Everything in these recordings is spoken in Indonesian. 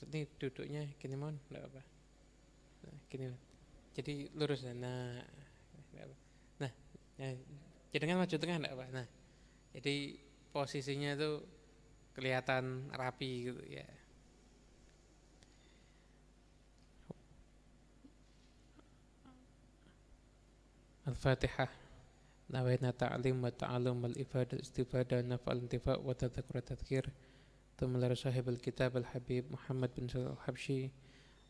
Ini duduknya gini mohon, enggak apa. Nah, gini. Jadi lurus. Nah, enggak apa. Nah, ya, jenengan maju tengah enggak apa. Nah, jadi posisinya tuh kelihatan rapi gitu ya. Al-Fatihah. Nawaina ta'lim wa ta'allum wal ifadah istifadah naf'al intifa' wa tadhakkur tadhkir. Tumlar sahibul kitab al-habib Muhammad bin Shalih al-Habsyi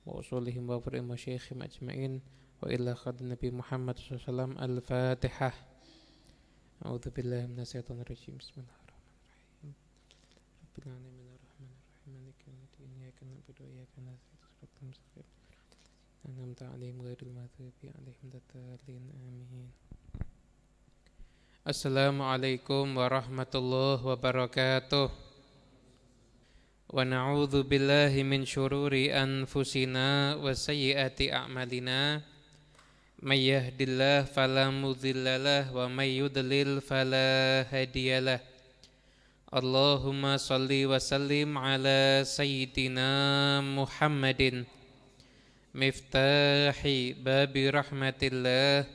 wa usulihim wa fur'im wa syekhim ajma'in wa illa khad Nabi Muhammad sallallahu alaihi wasallam. Al-Fatihah. A'udzu billahi minasyaitonir rajim. Bismillahirrahmanirrahim. Rabbil alamin arrahmanirrahim maliki yaumiddin iyyaka na'budu wa iyyaka nasta'in ihdinas mustaqim an'amta 'alaihim ghairil maghdubi 'alaihim waladdallin amin. Assalamualaikum warahmatullahi wabarakatuh. Wa na'udzu billahi min syururi anfusina wa sayyiati a'malina. May yahdihillahu fala mudhillalah wa may yudlil fala hadiyalah. Allahumma shalli wa sallim ala sayyidina Muhammadin miftahi babi rahmatillah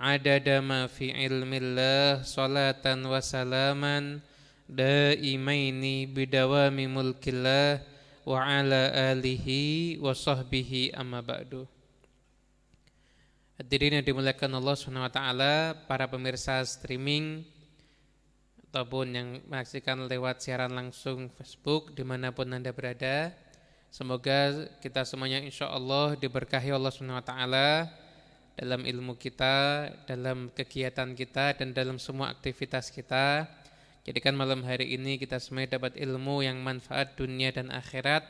adada ma fi ilmillah salatan wa salaman daimaini bidawami mulkillah wa ala alihi wa sahbihi amma ba'du. Hadirin yang dimuliakan Allah Subhanahu wa taala, para pemirsa streaming ataupun yang menyaksikan lewat siaran langsung Facebook dimanapun Anda berada, semoga kita semuanya insyaallah diberkahi Allah Subhanahu wa taala dalam ilmu kita, dalam kegiatan kita, dan dalam semua aktivitas kita. Jadikan malam hari ini kita semuanya dapat ilmu yang manfaat dunia dan akhirat.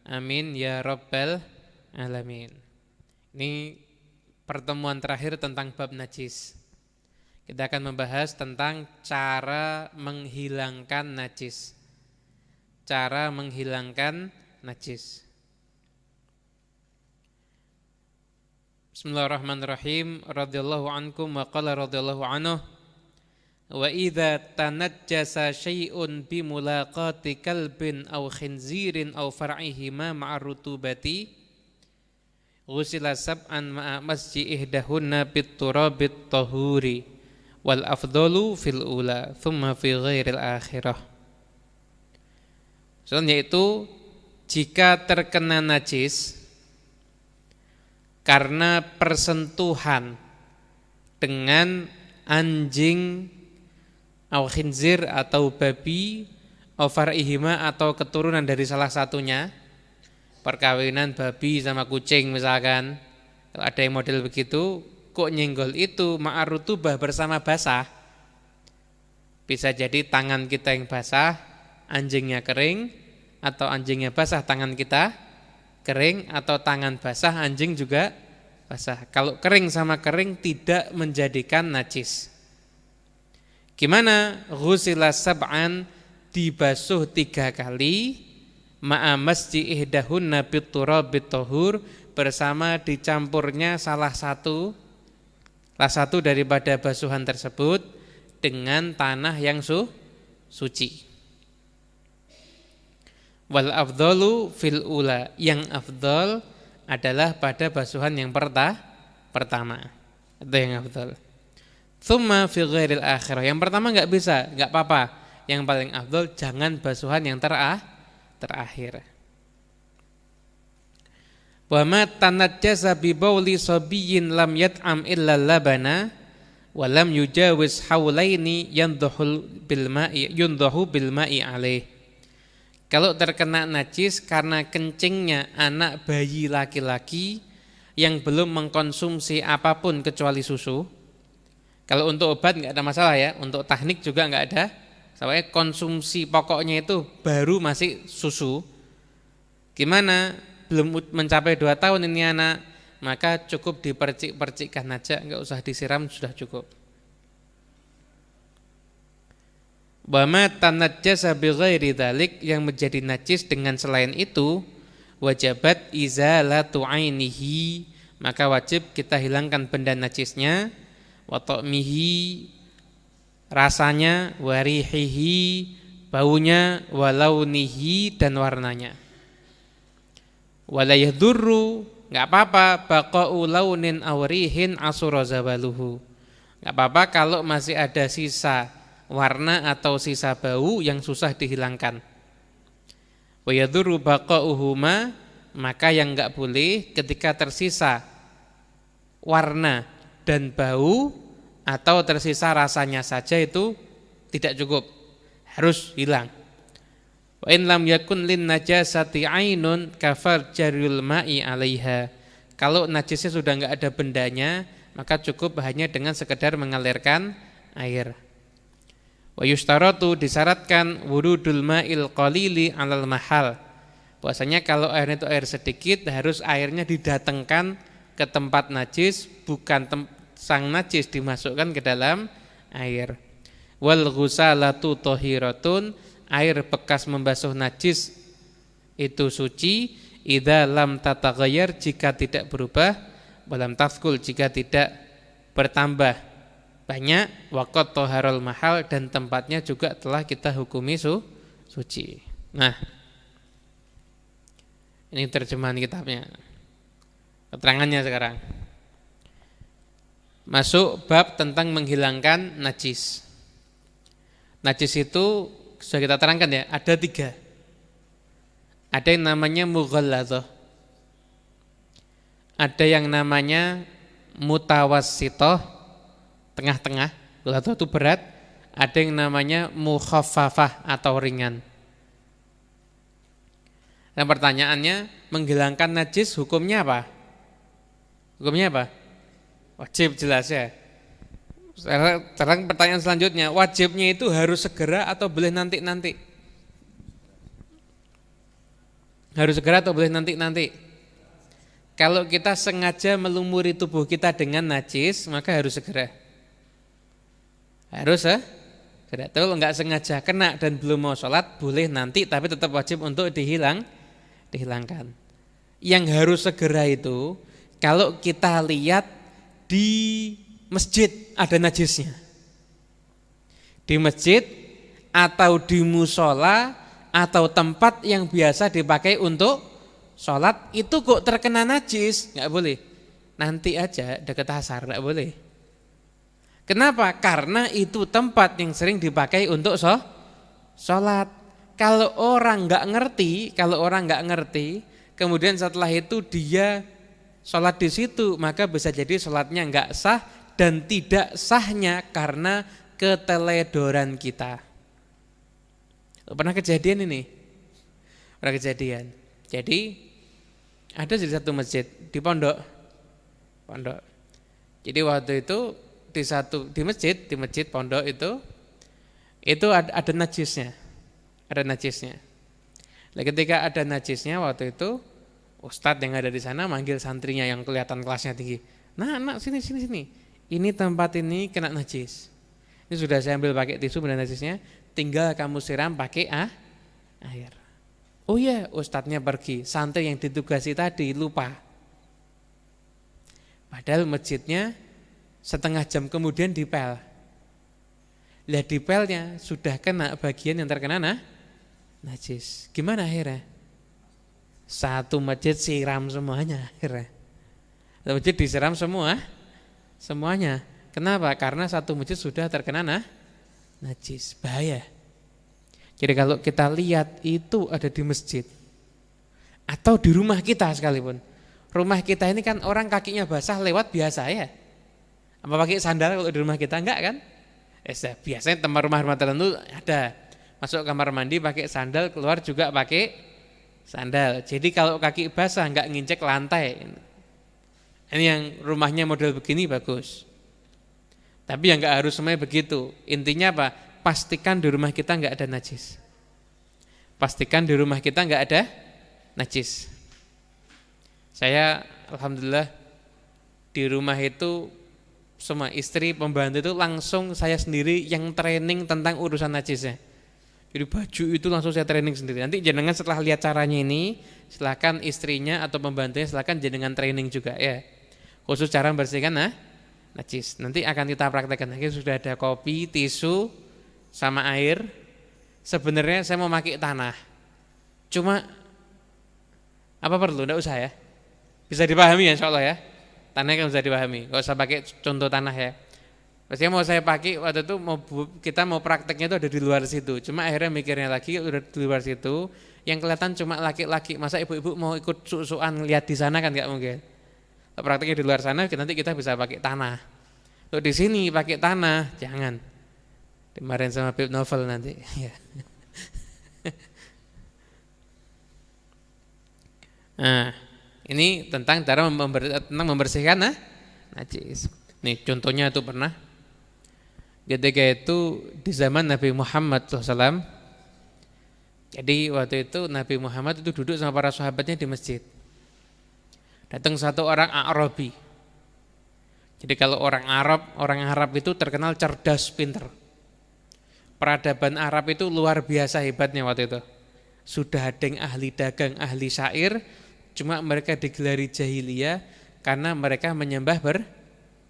Amin ya rabbal alamin. Ini pertemuan terakhir tentang bab najis. Kita akan membahas tentang cara menghilangkan najis. Cara menghilangkan najis. Bismillahirrahmanirrahim. Radhiyallahu ankum wa qala radhiyallahu anhu wa idza tanajjasa syai'un bi mulaqati kalbin aw khinzirin aw far'ihima ma'a rutubati ghusila sab'an ma'a masji ihdahunna bit turabit tahuri wal afdalu fil ula thumma fi ghairil akhirah. Soalnya itu jika terkena najis karena persentuhan dengan anjing au khinzir atau babi au far'ihima atau keturunan dari salah satunya, perkawinan babi sama kucing misalkan, kalau ada yang model begitu kok nyenggol itu ma'arutubah bersama basah, bisa jadi tangan kita yang basah anjingnya kering, atau anjingnya basah tangan kita kering, atau tangan basah anjing juga basah. Kalau kering sama kering tidak menjadikan najis. Gimana? Ghusila sab'an, dibasuh 3 kali, ma'a masji ihdahunna biturabit tahur, bersama dicampurnya salah satu daripada basuhan tersebut dengan tanah yang suci. Wal afdalu fil ula, yang afdal adalah pada basuhan yang pertama. Itu yang afdal. Tsumma fi ghairil akhirah, yang pertama enggak bisa, enggak apa-apa. Yang paling afdal jangan basuhan yang terakhir. Wa ma tanajjasa bi bauli sabiyyin lam yat'am illa labana wa lam yujawiz haulaini yundahu bil ma'i alaih. Kalau terkena najis karena kencingnya anak bayi laki-laki yang belum mengkonsumsi apapun kecuali susu. Kalau untuk obat enggak ada masalah ya, untuk teknik juga enggak ada. Soalnya konsumsi pokoknya itu baru masih susu. Gimana? Belum mencapai 2 tahun ini anak, maka cukup dipercik-percikkan aja, enggak usah disiram, sudah cukup. Wa ma tanajjasa bi ghairi dzalik, yang menjadi najis dengan selain itu, wajabat izalatu ainihi, maka wajib kita hilangkan benda najisnya, wa ta'mihi, rasanya, wa rihihi, baunya, wa launihi, dan warnanya. Wala yadurru, enggak apa-apa, baqa'u launin awrihin asura zabaluhu. Enggak apa-apa kalau masih ada sisa warna atau sisa bau yang susah dihilangkan. Wa yadurru baqa'uhuma, maka yang enggak boleh ketika tersisa warna dan bau atau tersisa rasanya saja itu tidak cukup, harus hilang. Wa in lam yakun lin najasati ainun kafar jarul ma'i 'alaiha. Kalau najisnya sudah enggak ada bendanya, maka cukup hanya dengan sekedar mengalirkan air. Wa yustaratu, disyaratkan wurudul ma'il qalili 'alal mahal. Bahwasanya kalau airnya itu air sedikit, harus airnya didatangkan ke tempat najis, bukan sang najis dimasukkan ke dalam air. Wal ghusalatu tahiratun, air bekas membasuh najis itu suci, idza lam tataghayyar, jika tidak berubah, walam tafkul, jika tidak bertambah banyak, waqat taharul mahal, dan tempatnya juga telah kita hukumi suci. Nah, ini terjemahan kitabnya. Keterangannya sekarang. Masuk bab tentang menghilangkan najis. Najis itu sudah kita terangkan ya, ada 3. Ada yang namanya mughalladhah. Ada yang namanya mutawassithah, tengah-tengah. Ghalladhah itu berat. Ada yang namanya mukhaffafah atau ringan. Dan pertanyaannya, menghilangkan najis hukumnya apa? Hukumnya apa? Wajib, jelas ya. Sekarang pertanyaan selanjutnya, wajibnya itu harus segera atau boleh nanti-nanti? Harus segera atau boleh nanti-nanti? Kalau kita sengaja melumuri tubuh kita dengan najis, maka harus segera. Harus segera. Kalau enggak sengaja kena dan belum mau sholat, boleh nanti, tapi tetap wajib untuk dihilangkan. Yang harus segera itu, kalau kita lihat di masjid ada najisnya, di masjid atau di musola atau tempat yang biasa dipakai untuk sholat, itu kok terkena najis, nggak boleh. Nanti aja dekat asar, nggak boleh. Kenapa? Karena itu tempat yang sering dipakai untuk sholat. Kalau orang nggak ngerti, kemudian setelah itu dia sholat di situ, maka bisa jadi sholatnya nggak sah, dan tidak sahnya karena keteledoran kita. Pernah kejadian ini? Pernah kejadian. Jadi ada di satu masjid di pondok. Jadi waktu itu di masjid pondok itu ada najisnya. Nah, ketika ada najisnya waktu itu, ustadz yang ada di sana manggil santrinya yang kelihatan kelasnya tinggi. Nah, sini. Ini tempat ini kena najis. Ini sudah saya ambil pakai tisu benar najisnya, tinggal kamu siram pakai air. Oh iya, ustadznya pergi, santri yang ditugasi tadi lupa. Padahal masjidnya setengah jam kemudian dipel. Lihat dipelnya sudah kena bagian yang terkena najis. Gimana akhirnya? Satu masjid siram semuanya akhirnya. Satu masjid disiram semuanya. Kenapa? Karena satu masjid sudah terkena najis. Bahaya. Jadi kalau kita lihat itu ada di masjid atau di rumah kita sekalipun. Rumah kita ini kan orang kakinya basah lewat biasa ya. Apa pakai sandal kalau di rumah kita? Enggak kan? Biasanya tempat rumah tertentu ada. Masuk kamar mandi pakai sandal, keluar juga pakai sandal. Jadi kalau kaki basah enggak nginjek lantai. Ini yang rumahnya model begini bagus. Tapi yang enggak harus semuanya begitu. Intinya apa? Pastikan di rumah kita enggak ada najis. Pastikan di rumah kita enggak ada najis. Saya alhamdulillah di rumah itu semua istri, pembantu itu langsung saya sendiri yang training tentang urusan najisnya. Jadi baju itu langsung saya training sendiri. Nanti jenengan setelah lihat caranya ini, silakan istrinya atau pembantunya silakan jenengan training juga ya. Khusus cara membersihkan najis. Nanti akan kita praktekkan lagi, sudah ada kopi, tisu, sama air. Sebenarnya saya mau pakai tanah. Cuma Apa perlu? Enggak usah ya. Bisa dipahami ya insyaallah ya. Tanahnya kan bisa dipahami. Enggak usah pakai contoh tanah ya. Pastinya mau saya pakai waktu itu kita mau prakteknya itu ada di luar situ. Cuma akhirnya mikirnya lagi udah di luar situ, yang kelihatan cuma laki-laki. Masa ibu-ibu mau ikut susuan lihat di sana kan nggak mungkin. Prakteknya di luar sana nanti kita bisa pakai tanah. Untuk di sini pakai tanah jangan. Dimarahin sama Bib Novel nanti. Ya. Nah, ini tentang cara membersihkan najis. Nih contohnya itu pernah ketika itu di zaman Nabi Muhammad SAW. Jadi waktu itu Nabi Muhammad itu duduk sama para sahabatnya di masjid. Datang satu orang Arabi. Jadi kalau orang Arab itu terkenal cerdas, pinter. Peradaban Arab itu luar biasa hebatnya waktu itu. Sudah ada yang ahli dagang, ahli syair, cuma mereka digelari jahiliyah karena mereka menyembah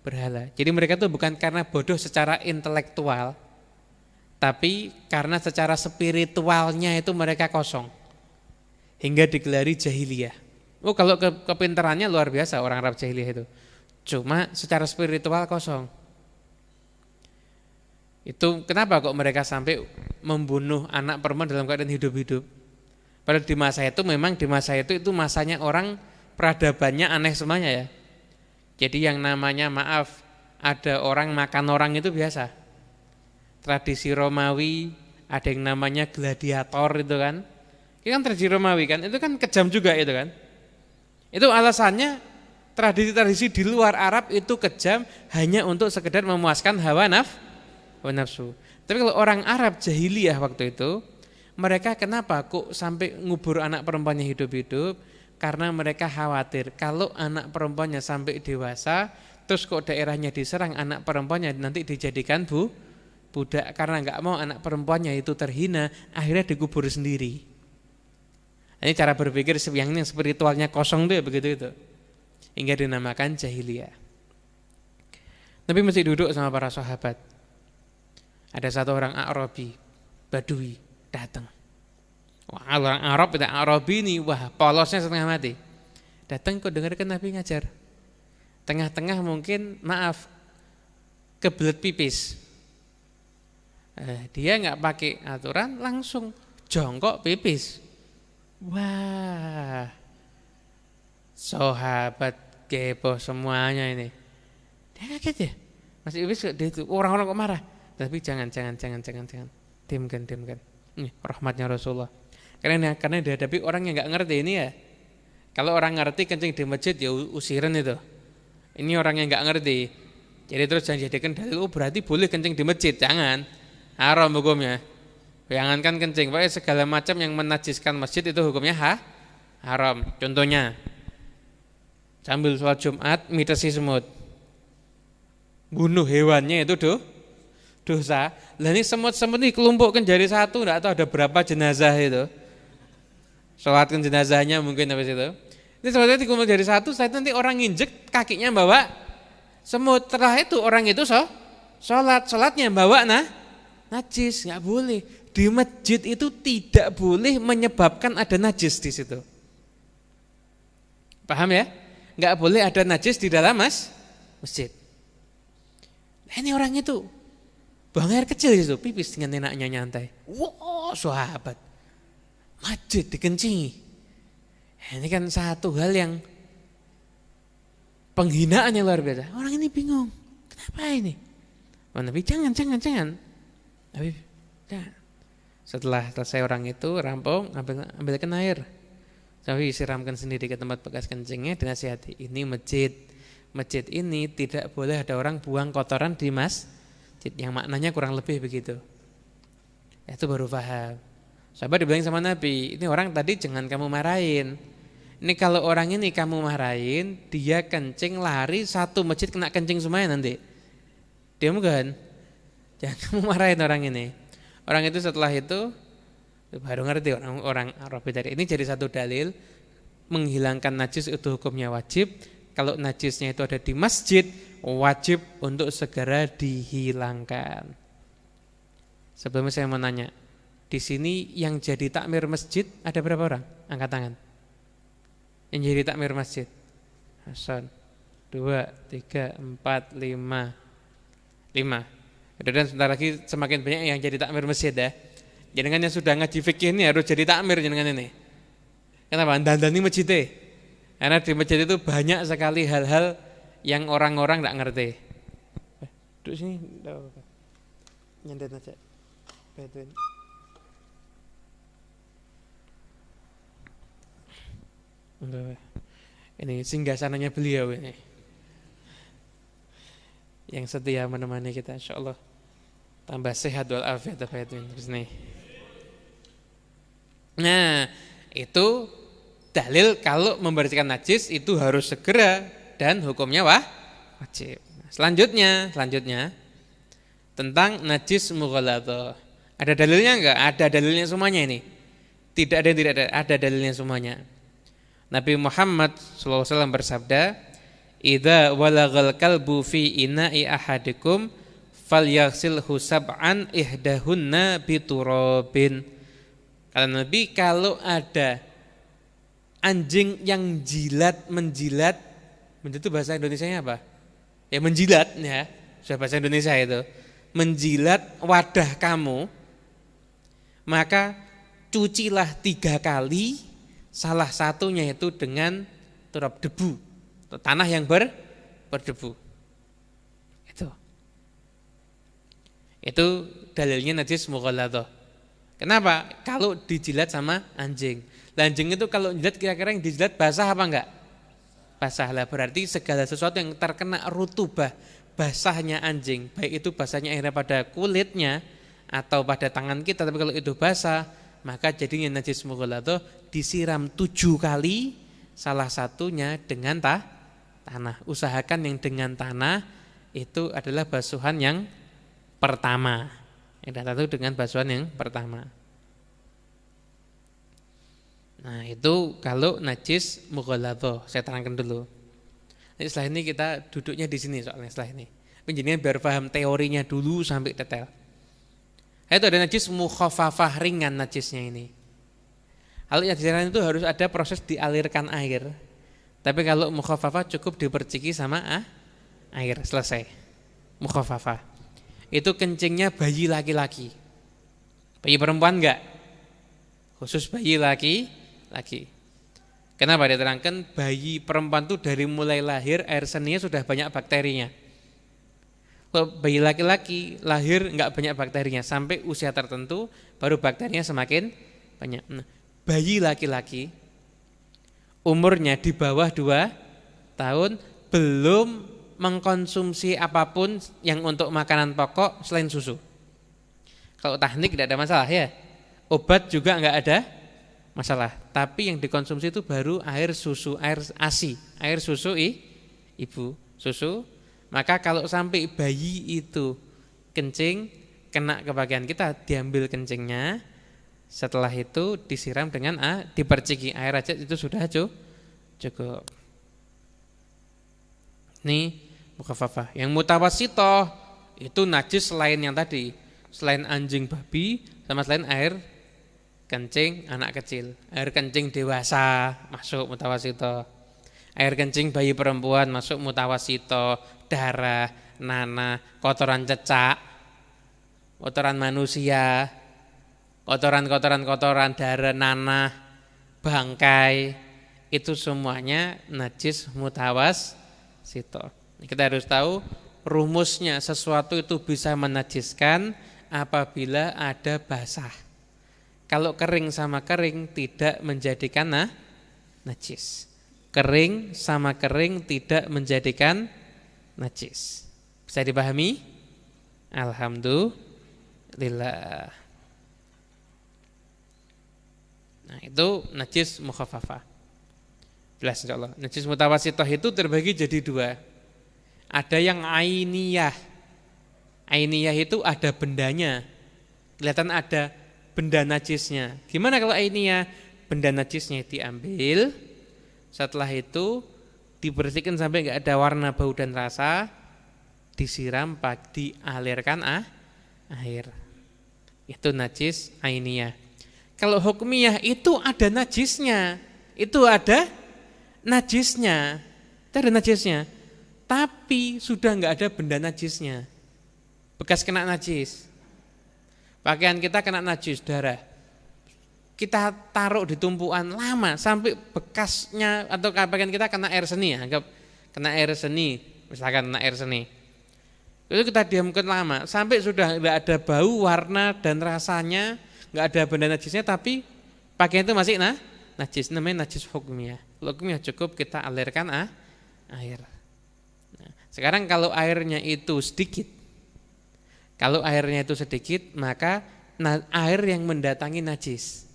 berhala. Jadi mereka itu bukan karena bodoh secara intelektual, tapi karena secara spiritualnya itu mereka kosong. Hingga digelari jahiliyah. Oh kalau kepintarannya luar biasa orang Arab jahiliyah itu. Cuma secara spiritual kosong. Itu kenapa kok mereka sampai membunuh anak perempuan dalam keadaan hidup-hidup? Padahal di masa itu memang di masa itu masanya orang peradabannya aneh semuanya ya. Jadi yang namanya maaf ada orang makan orang itu biasa. Tradisi Romawi ada yang namanya gladiator itu kan. Itu kan tradisi Romawi kan, itu kan kejam juga itu kan. Itu alasannya tradisi-tradisi di luar Arab itu kejam hanya untuk sekedar memuaskan hawa nafsu. Tapi kalau orang Arab jahiliyah waktu itu, mereka kenapa kok sampai ngubur anak perempuannya hidup-hidup? Karena mereka khawatir kalau anak perempuannya sampai dewasa, terus kok daerahnya diserang anak perempuannya nanti dijadikan budak karena nggak mau anak perempuannya itu terhina, akhirnya dikubur sendiri. Ini cara berpikir yang spiritualnya kosong tuh ya begitu itu. Hingga dinamakan jahiliyah. Nabi masih duduk sama para sahabat. Ada satu orang Arabi, Badui datang. Wah, orang Arab itu Arabi ini, wah polosnya setengah mati. Datang kok dengarkan Nabi ngajar. Tengah-tengah mungkin maaf kebelet pipis. Dia nggak pakai aturan langsung jongkok pipis. Wah, sahabat kepo semuanya ini. Dia kaget ya. Masih pipis orang-orang kok marah. Tapi jangan. Diamkan. Ini rahmatnya Rasulullah. Karena dihadapi orang yang nggak ngerti ini ya. Kalau orang ngerti kencing di masjid ya usiran itu. Ini orang yang nggak ngerti. Jadi terus jangan jadikan dalil berarti boleh kencing di masjid, jangan. Haram hukumnya. Jangankan kencing, pokoknya segala macam yang menajiskan masjid itu hukumnya haram. Contohnya sambil sholat Jumat mitesi semut. Bunuh hewannya itu dosa. Lah ini semut-semut ini kelompokkan jadi satu, enggak tahu ada berapa jenazah itu. Sholatkan jenazahnya mungkin habis itu. Ini sebetulnya dikumpul jadi satu, setelah nanti orang nginjek kakinya bawa semut. Setelah itu orang itu sholatnya bawa najis, enggak boleh. Di masjid itu tidak boleh menyebabkan ada najis di situ. Paham ya? Enggak boleh ada najis di dalam masjid. Nah, ini orang itu buang air kecil itu pipis dengan enaknya nyantai. Wow, sahabat. Masjid dikencingi. Ini kan satu hal yang penghinaannya luar biasa. Orang ini bingung. Kenapa ini? Oh, Nabi jangan. Nabi jangan. Setelah selesai orang itu rampung, ambilkan air. Nabi siramkan sendiri ke tempat bekas kencingnya, dinasihati. Ini masjid. Masjid ini tidak boleh ada orang buang kotoran di masjid. Yang maknanya kurang lebih begitu. Itu baru paham. Sahabat dibilang sama Nabi, ini orang tadi jangan kamu marahin. Ini kalau orang ini kamu marahin, dia kencing lari satu masjid kena kencing semuanya nanti. Dia bukan. Jangan kamu marahin orang ini. Orang itu setelah itu baru ngerti orang Arab tadi. Ini jadi satu dalil menghilangkan najis itu hukumnya wajib. Kalau najisnya itu ada di masjid, wajib untuk segera dihilangkan. Sebelumnya saya mau nanya, di sini yang jadi takmir masjid ada berapa orang? Angkat tangan. yang jadi takmir masjid. Hasan 2, 3, 4, 5. Dan sebentar lagi semakin banyak yang jadi takmir masjid ya. Jenengan yang sudah ngaji fikih ini harus jadi takmir jenengan ini. Kenapa? Dandani masjid. Karena di masjid itu banyak sekali hal-hal yang orang-orang enggak ngerti. Duduk sini, enggak apa-apa. Nyandet aja. Betul. Ini singgasananya beliau ini, yang setia menemani kita, insyaallah tambah sehat wal afiat apa itu ini. Nah, itu dalil kalau membersihkan najis itu harus segera dan hukumnya wajib. Selanjutnya tentang najis mughalladhah. Ada dalilnya enggak? Ada dalilnya semuanya ini. Tidak ada yang tidak ada dalilnya semuanya. Nabi Muhammad SAW bersabda, "Idza walagal kalbu fi ina'i ahadikum falyaghsilhu sab'an ihdahunna biturabin." Kata Nabi, kalau ada anjing yang menjilat itu bahasa Indonesianya apa? Ya menjilat ya, sudah bahasa Indonesia itu. Menjilat wadah kamu, maka cucilah 3 kali. Salah satunya itu dengan turab debu, tanah yang berdebu. Itu dalilnya najis mughalladhah. Kenapa? Kalau dijilat sama anjing. Anjing itu kalau jilat kira-kira yang dijilat basah apa enggak? Basah lah, berarti segala sesuatu yang terkena rutubah basahnya anjing, baik itu basahnya akhirnya pada kulitnya atau pada tangan kita, tapi kalau itu basah maka jadinya najis mughalladhah. Disiram 7 kali, salah satunya dengan tanah. Usahakan yang dengan tanah itu adalah basuhan yang pertama. Yang dengan basuhan yang pertama. Nah, itu kalau najis mughalladhah. Saya terangkan dulu. Jadi setelah ini kita duduknya di sini soalnya setelah ini. Penjelasan biar paham teorinya dulu sampai detail. Itu ada najis mukhaffafah, ringan najisnya ini. Kalau yang disarankan itu harus ada proses dialirkan air. Tapi kalau mukhaffafah cukup diperciki sama air, selesai. Mukhaffafah. Itu kencingnya bayi laki-laki. Bayi perempuan enggak? Khusus bayi laki-laki. Kenapa diterangkan bayi perempuan itu dari mulai lahir air seninya sudah banyak bakterinya. Kalau bayi laki-laki lahir enggak banyak bakterinya, sampai usia tertentu baru bakterinya semakin banyak. Nah, bayi laki-laki umurnya di bawah 2 tahun belum mengkonsumsi apapun yang untuk makanan pokok selain susu. Kalau tahnik tidak ada masalah ya. Obat juga enggak ada masalah. Tapi yang dikonsumsi itu baru air susu, air ASI, air susu ibu, susu. Maka kalau sampai bayi itu kencing kena ke bagian kita, diambil kencingnya. Setelah itu disiram dengan diperciki air aja itu sudah cukup. Ini mukhaffafah. Yang mutawassithah itu najis selain yang tadi, selain anjing babi sama selain air kencing anak kecil. Air kencing dewasa masuk mutawassithah. Air kencing bayi perempuan masuk mutawassithah. Darah, nanah, kotoran cecak, kotoran manusia, kotoran darah, nanah, bangkai, itu semuanya najis mutawassithah. Kita harus tahu rumusnya, sesuatu itu bisa menajiskan apabila ada basah. Kalau kering sama kering tidak menjadikan najis. Kering sama kering tidak menjadikan najis. Bisa dipahami? Alhamdulillah. Nah, itu najis mukhaffafah. Jelas insyaallah. Najis mutawassithah itu terbagi jadi 2. Ada yang ainiyah. Ainiyah itu ada bendanya. Kelihatan ada benda najisnya. Gimana kalau ainiyah? Benda najisnya diambil, setelah itu dibersihkan sampai enggak ada warna, bau dan rasa, disiram, dialirkan air. Itu najis ainiyah. Kalau hukmiyah itu ada najisnya, itu ada najisnya, itu ada najisnya, tapi sudah nggak ada benda najisnya, bekas kena najis. Pakaian kita kena najis, darah, kita taruh di tumpuan lama sampai bekasnya, atau pakaian kita kena air seni, anggap kena air seni, misalkan kena air seni, itu kita diamkan lama sampai sudah nggak ada bau, warna dan rasanya, nggak ada benda najisnya, tapi pakaian itu masih najis, namanya najis hukmiyah. Hukmiyah cukup kita alirkan air. Nah, sekarang kalau airnya itu sedikit, maka air yang mendatangi najis.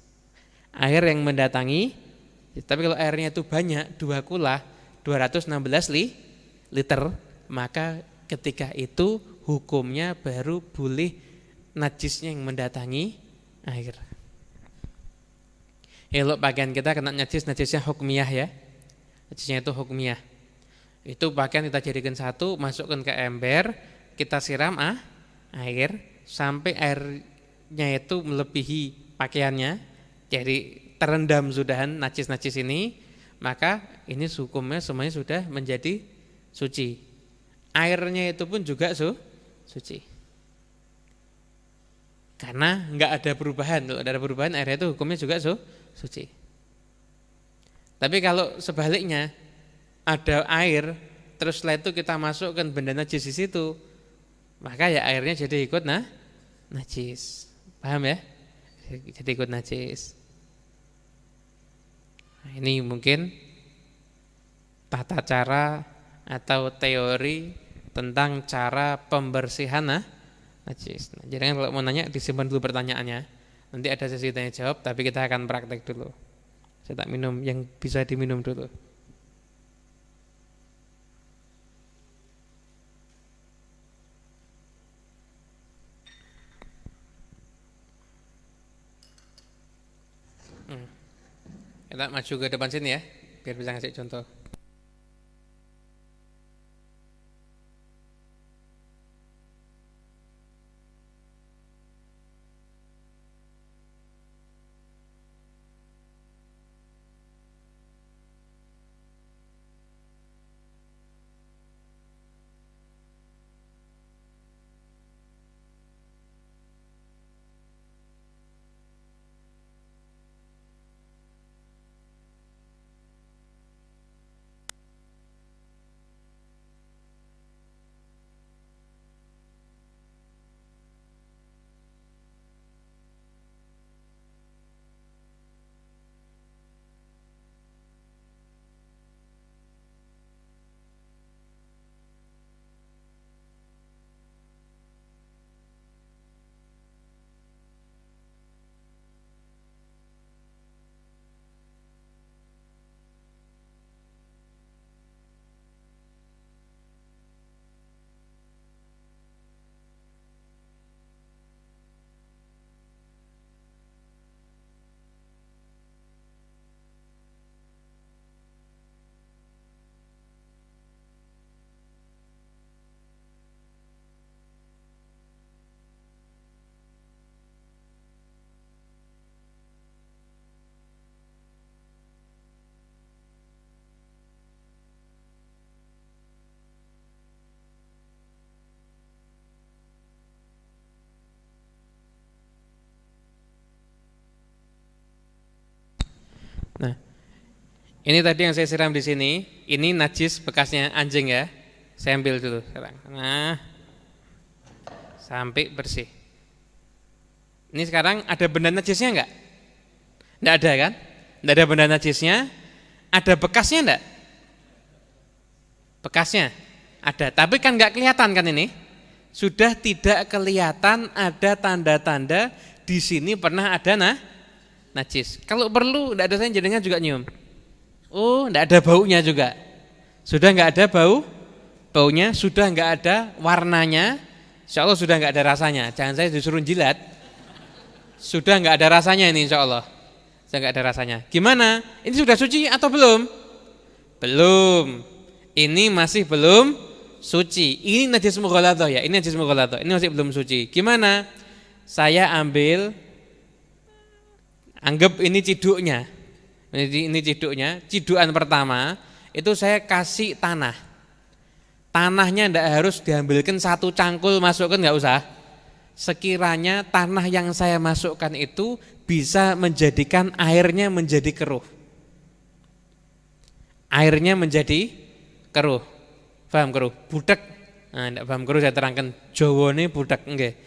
Air yang mendatangi, tapi kalau airnya itu banyak, 2 kula 216 liter, maka ketika itu hukumnya baru boleh najisnya yang mendatangi air. Kalau pakaian kita kena najis, najisnya hukmiyah ya, najisnya itu hukmiyah. Itu pakaian kita jadikan satu, masukkan ke ember, kita siram air sampai airnya itu melebihi pakaiannya, jadi terendam sudahan najis-najis ini, maka ini hukumnya semuanya sudah menjadi suci. Airnya itu pun juga suci. Karena enggak ada perubahan. Kalau ada perubahan, airnya itu hukumnya juga suci. Tapi kalau sebaliknya, ada air, terus setelah itu kita masukkan benda najis di situ, maka ya airnya jadi ikut najis. Paham ya? Jadi ikut najis. Nah, ini mungkin tata cara atau teori tentang cara pembersihan najis. Nah, jadi kalau mau nanya disimpan dulu pertanyaannya. Nanti ada sesi tanya jawab, tapi kita akan praktek dulu. Saya tak minum yang bisa diminum dulu. Kita maju ke depan sini ya, biar bisa ngasih contoh. Nah, ini tadi yang saya siram di sini, ini najis bekasnya anjing ya. Saya ambil dulu sekarang. Nah, sampai bersih. Ini sekarang ada benda najisnya enggak? Enggak ada kan? Enggak ada benda najisnya. Ada bekasnya enggak? Bekasnya ada, tapi kan enggak kelihatan kan ini? Sudah tidak kelihatan ada tanda-tanda di sini pernah ada najis. Kalau perlu enggak ada saya jenengan juga nyium. Oh, enggak ada baunya juga. Sudah enggak ada baunya, sudah enggak ada warnanya. Insyaallah sudah enggak ada rasanya. Jangan saya disuruh jilat. Sudah enggak ada rasanya ini insyaallah. Sudah enggak ada rasanya. Gimana? Ini sudah suci atau belum? Belum. Ini masih belum suci. Ini najis mughaladhah ya. Ini najis mughaladhah. Ini masih belum suci. Gimana? Saya ambil, anggap ini ciduknya. Ini ciduknya. Cidukan pertama itu saya kasih tanah. Tanahnya ndak harus diambilkan satu cangkul masukkan, nggak usah. Sekiranya tanah yang saya masukkan itu bisa menjadikan airnya menjadi keruh. Airnya menjadi keruh. Paham keruh? Budak. Nah, ndak paham keruh saya terangkan. Jawane budak nggih.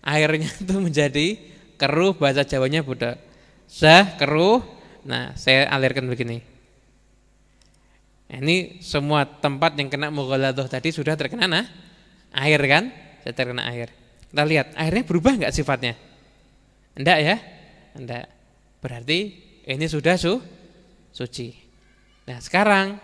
Airnya itu menjadi keruh, bahasa Jawanya budak. Keruh. Nah, saya alirkan begini. Ini semua tempat yang kena mughaladah tadi sudah terkena air kan? Sudah terkena air. Kita lihat airnya berubah enggak sifatnya? Enggak ya? Enggak. Berarti ini sudah suci. Nah, sekarang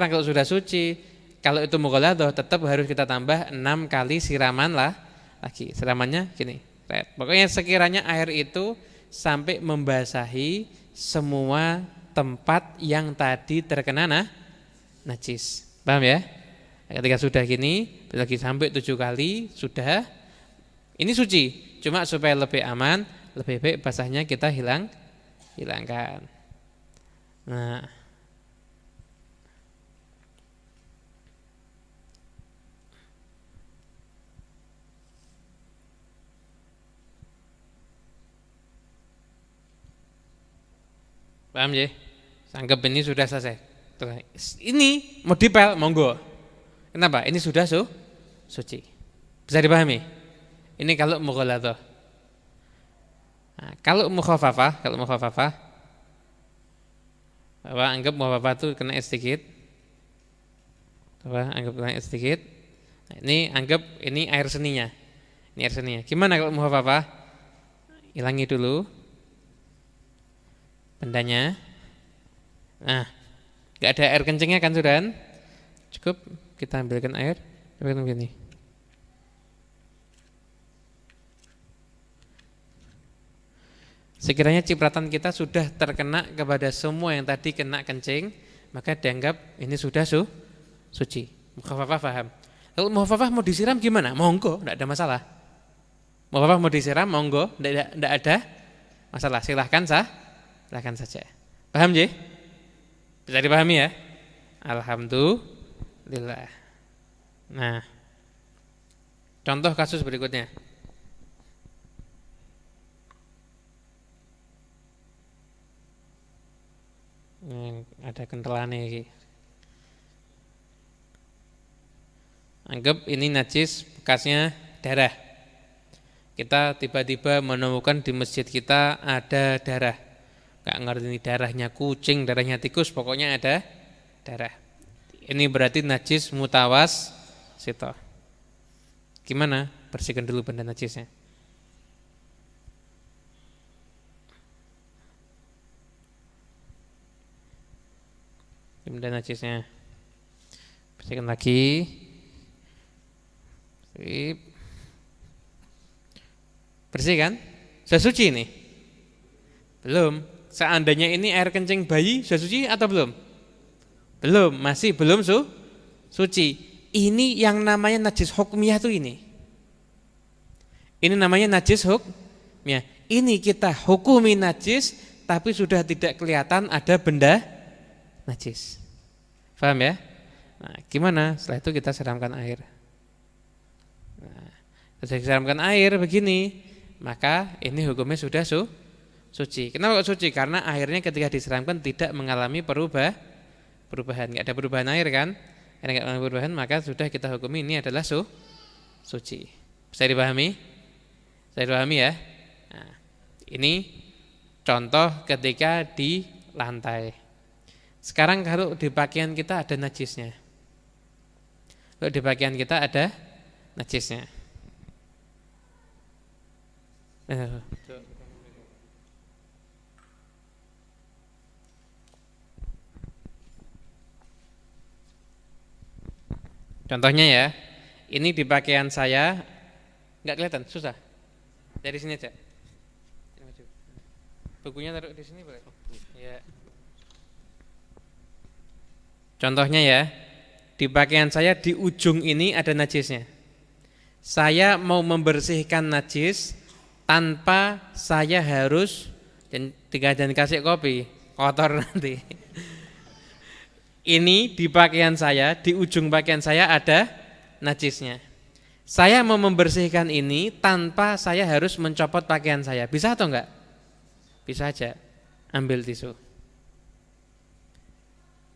kalau sudah suci, kalau itu mughaladah tetap harus kita tambah 6 kali siraman lagi. Siramannya gini. Pokoknya sekiranya air itu sampai membasahi semua tempat yang tadi terkena najis. Paham ya? Ketika sudah gini, lagi sampai 7 kali sudah, ini suci. Cuma supaya lebih aman, lebih baik basahnya kita hilangkan. Nah, paham ya? Anggap ini sudah selesai. Ini mau dipel, monggo. Kenapa? Ini sudah suci. Bisa dipahami? Ini kalau mughaladah. Nah, kalau mukhafafah, anggap mukhafafah itu kena sedikit. Anggap kena sedikit. Nah, ini anggap ini air seninya. Ini air seninya. Gimana kalau mukhafafah? Hilangi dulu bendanya. Nah, gak ada air kencingnya kan sudah? Cukup kita ambilkan air. Begini. Sekiranya cipratan kita sudah terkena kepada semua yang tadi kena kencing, maka dianggap ini sudah suci. Mukhafafah paham. Kalau mukhafafah mau disiram gimana? Monggo, tidak ada masalah. Mukhafafah mau disiram, monggo, tidak ada masalah. Silahkan saja. Paham je? Bisa dipahami ya? Alhamdulillah. Nah, contoh kasus berikutnya. Ada kentelannya ini. Anggap ini najis, bekasnya darah. Kita tiba-tiba menemukan di masjid kita ada darah. Gak ngerti ini darahnya kucing, darahnya tikus, pokoknya ada darah. Ini berarti najis mutawas sito. Gimana? Bersihkan dulu benda najisnya. Benda najisnya. Bersihkan lagi. Bersih kan? Sudah suci ini? Belum. Seandainya ini air kencing bayi sudah suci atau belum? Belum, masih belum suci. Ini yang namanya najis hukmiyah tuh ini. Ini namanya najis hukmiyah. Ini kita hukumi najis tapi sudah tidak kelihatan ada benda najis. Paham ya? Nah, gimana? Setelah itu kita siramkan air. Nah, setelah siramkan air begini, maka ini hukumnya sudah suci. Kenapa kok suci? Karena airnya ketika disiramkan tidak mengalami perubahan. Enggak ada perubahan air kan? Karena enggak mengalami perubahan, maka sudah kita hukumi ini adalah suci. Bisa dipahami? Bisa dipahami ya? Nah, ini contoh ketika di lantai. Sekarang kalau di pakaian kita ada najisnya. Kalau di pakaian kita ada najisnya. Contohnya ya, ini di pakaian saya nggak kelihatan, susah. Dari sini aja. Bukunya taruh di sini boleh? Ya. Contohnya ya, di pakaian saya di ujung ini ada najisnya. Saya mau membersihkan najis tanpa saya harus jangan kasih kopi, kotor nanti. Ini di pakaian saya, di ujung pakaian saya ada najisnya. Saya mau membersihkan ini tanpa saya harus mencopot pakaian saya. Bisa atau enggak? Bisa aja. Ambil tisu.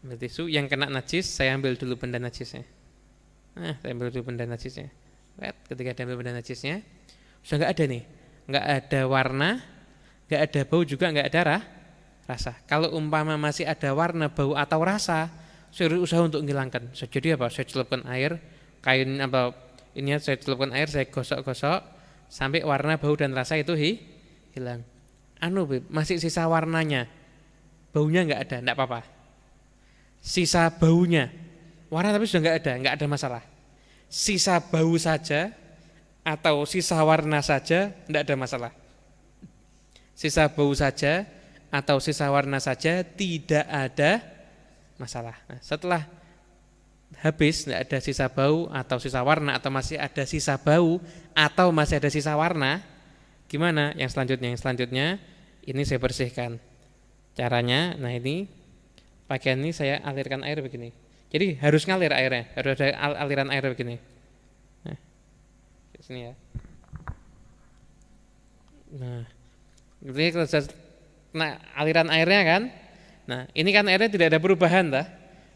Ambil tisu yang kena najis, saya ambil dulu benda najisnya. Saya ambil dulu benda najisnya. Ketika diambil benda najisnya, sudah enggak ada nih. Enggak ada warna, enggak ada bau juga, enggak ada rasa. Kalau umpama masih ada warna, bau atau rasa, saya usaha untuk menghilangkan. Jadi apa? Saya celupkan air, kain apa ini saya celupkan air, saya gosok-gosok sampai warna, bau dan rasa itu hilang. Masih sisa warnanya, baunya enggak ada, enggak apa-apa. Sisa baunya, warna tapi sudah enggak ada masalah. Sisa bau saja atau sisa warna saja enggak ada masalah. Sisa bau saja atau sisa warna saja tidak ada masalah. Nah, setelah habis enggak ada sisa bau atau sisa warna atau masih ada sisa bau atau masih ada sisa warna, gimana? Yang selanjutnya ini saya bersihkan. Caranya, nah ini pakaian ini saya alirkan air begini. Jadi harus ngalir airnya, harus ada aliran air begini. Nah, di sini ya. Nah, ini kalau aliran airnya kan. Nah, ini kan airnya tidak ada perubahan, dah.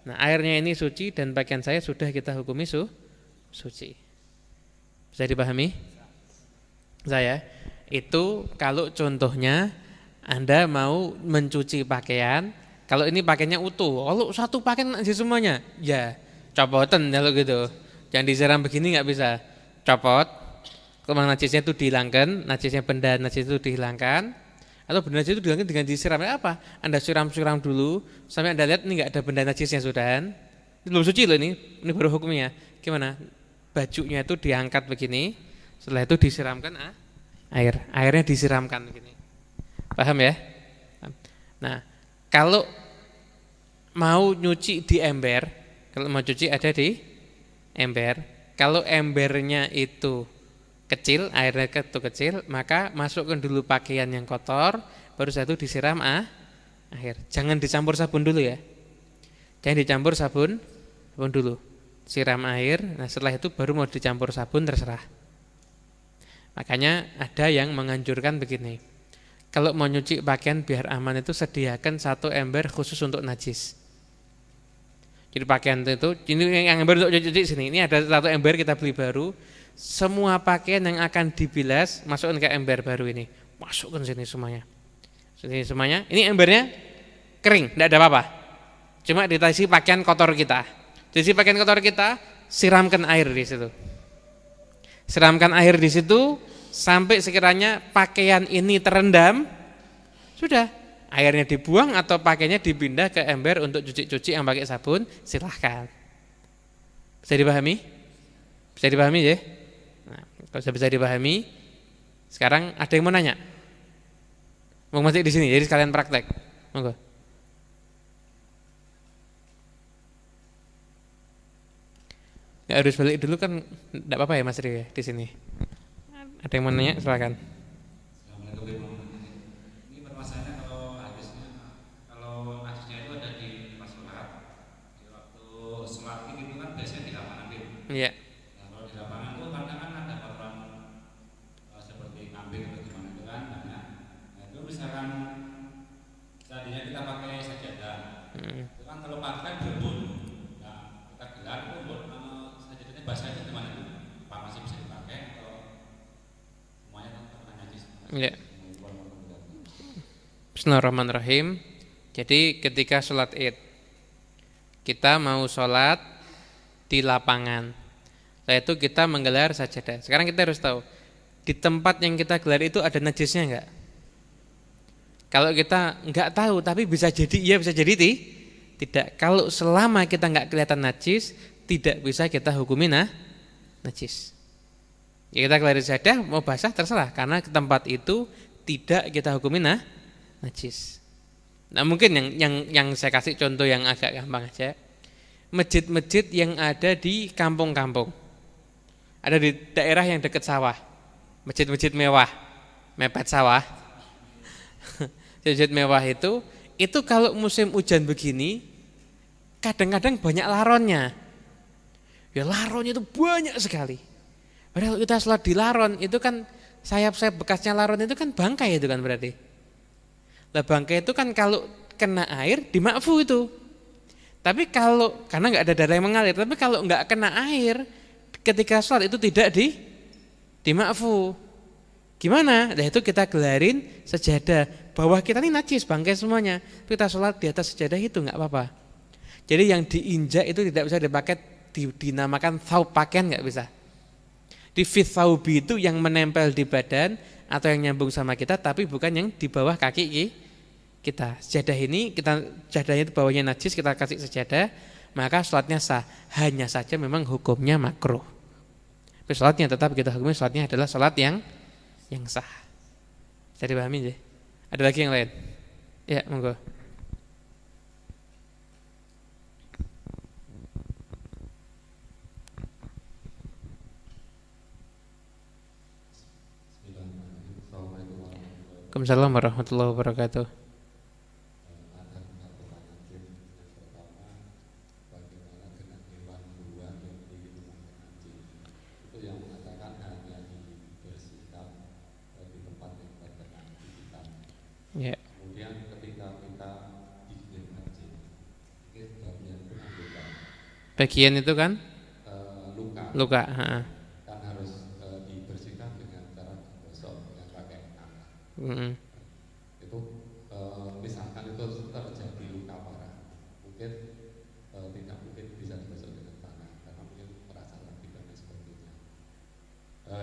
Nah, airnya ini suci dan pakaian saya sudah kita hukumi suci. Bisa dipahami? Saya itu kalau contohnya Anda mau mencuci pakaian, kalau ini pakaiannya utuh, kalau satu pakaian najis semuanya, ya copotan kalau gitu. Jangan disiram begini nggak bisa. Copot, kalau najisnya itu dihilangkan, najisnya benda najis itu dihilangkan, atau benda najis itu dihilangkan dengan disiram. Apa? Anda siram-siram dulu sampai Anda lihat ini nggak ada benda najisnya sudahan. Ini belum suci loh ini baru hukumnya. Gimana? Bajunya itu diangkat begini, setelah itu disiramkan airnya disiramkan begini. Paham ya? Nah, kalau mau nyuci di ember, kalau mau cuci ada di ember. Kalau embernya itu kecil, airnya itu kecil, maka masukkan dulu pakaian yang kotor, baru satu disiram air. Jangan dicampur sabun dulu ya. Jangan dicampur sabun dulu. Siram air, nah setelah itu baru mau dicampur sabun terserah. Makanya ada yang menganjurkan begini. Kalau mau nyuci pakaian biar aman itu sediakan satu ember khusus untuk najis. Jadi pakaian itu, ini yang ember untuk cuci sini. Ini ada satu ember kita beli baru. Semua pakaian yang akan dibilas masukkan ke ember baru ini. Masukkan sini semuanya. Sini semuanya. Ini embernya kering, tidak ada apa-apa. Cuma ditasi pakaian kotor kita. Jadi pakaian kotor kita, siramkan air di situ. Siramkan air di situ. Sampai sekiranya pakaian ini terendam, sudah airnya dibuang atau pakaiannya dipindah ke ember untuk cuci-cuci yang pakai sabun, silahkan. Bisa dipahami? Bisa dipahami ya? Nah, kalau sudah bisa dipahami, sekarang ada yang mau nanya? Mau masih di sini, jadi sekalian praktek. Monggo. Nggak harus balik dulu kan, tidak apa-apa ya Mas Rio ya, di sini. Ada yang mau nanya? Silakan. Ini permasalahannya kalau hadisnya itu ada di pas sholat, di waktu sholat itu kan biasanya di lapangan gitu. Iya. Nah, kalau di lapangan itu kadang kan ada kotoran seperti kambing atau gimana itu kan banyak. Nah itu misalkan seandainya kita pakai sajadah, itu kan kalau pakai berbun, nah kita gelar itu sajadahnya basah itu gimana itu? Apa masih bisa dipakai? Ya. Bismillahirrahmanirrahim. Jadi ketika sholat id, kita mau sholat di lapangan, setelah itu kita menggelar sajadah. Sekarang kita harus tahu, di tempat yang kita gelar itu ada najisnya enggak? Kalau kita enggak tahu, tapi bisa jadi iya, bisa jadi tidak. Kalau selama kita enggak kelihatan najis, tidak bisa kita hukumi najis. Ya kita kelar sajadah mau basah terserah, karena ke tempat itu tidak kita hukumi najis. Nah mungkin yang saya kasih contoh yang agak gampang aja. Masjid-masjid yang ada di kampung-kampung, ada di daerah yang dekat sawah, masjid-masjid mewah, mepet sawah. Sejajet mewah itu kalau musim hujan begini kadang-kadang banyak laronnya. Ya laronnya itu banyak sekali. Padahal kita sholat di laron itu kan sayap-sayap bekasnya laron itu kan bangkai itu kan berarti. Lah bangkai itu kan kalau kena air dimakfu itu. Tapi kalau karena nggak ada darah yang mengalir, tapi kalau nggak kena air ketika sholat itu tidak dimakfu. Gimana? Nah itu kita gelarin sejadah. Bawah kita ini najis bangkai semuanya. Kita sholat di atas sejadah itu nggak apa-apa. Jadi yang diinjak itu tidak bisa dipakai dinamakan thawb, pakaian nggak bisa. Di fit thawbi itu yang menempel di badan atau yang nyambung sama kita, tapi bukan yang di bawah kaki kita. Sejadah ini sejadahnya itu bawahnya najis, kita kasih sejadah, maka sholatnya sah. Hanya saja memang hukumnya makruh. Tapi sholatnya tetap kita hukumnya sholatnya adalah sholat yang sah. Bisa dipahami ya? Ada lagi yang lain? Ya, monggo. Waalaikumsalam warahmatullahi wabarakatuh. Ya. Kemudian ketika kita digigit anjing, itu bagian itu kan luka. Kan harus dibersihkan dengan cara digosok dengan pakai tangan. Itu misalkan itu terjadi luka parah, mungkin tidak mungkin bisa digosok dengan tangan karena mungkin merasa sakit dan sebagainya.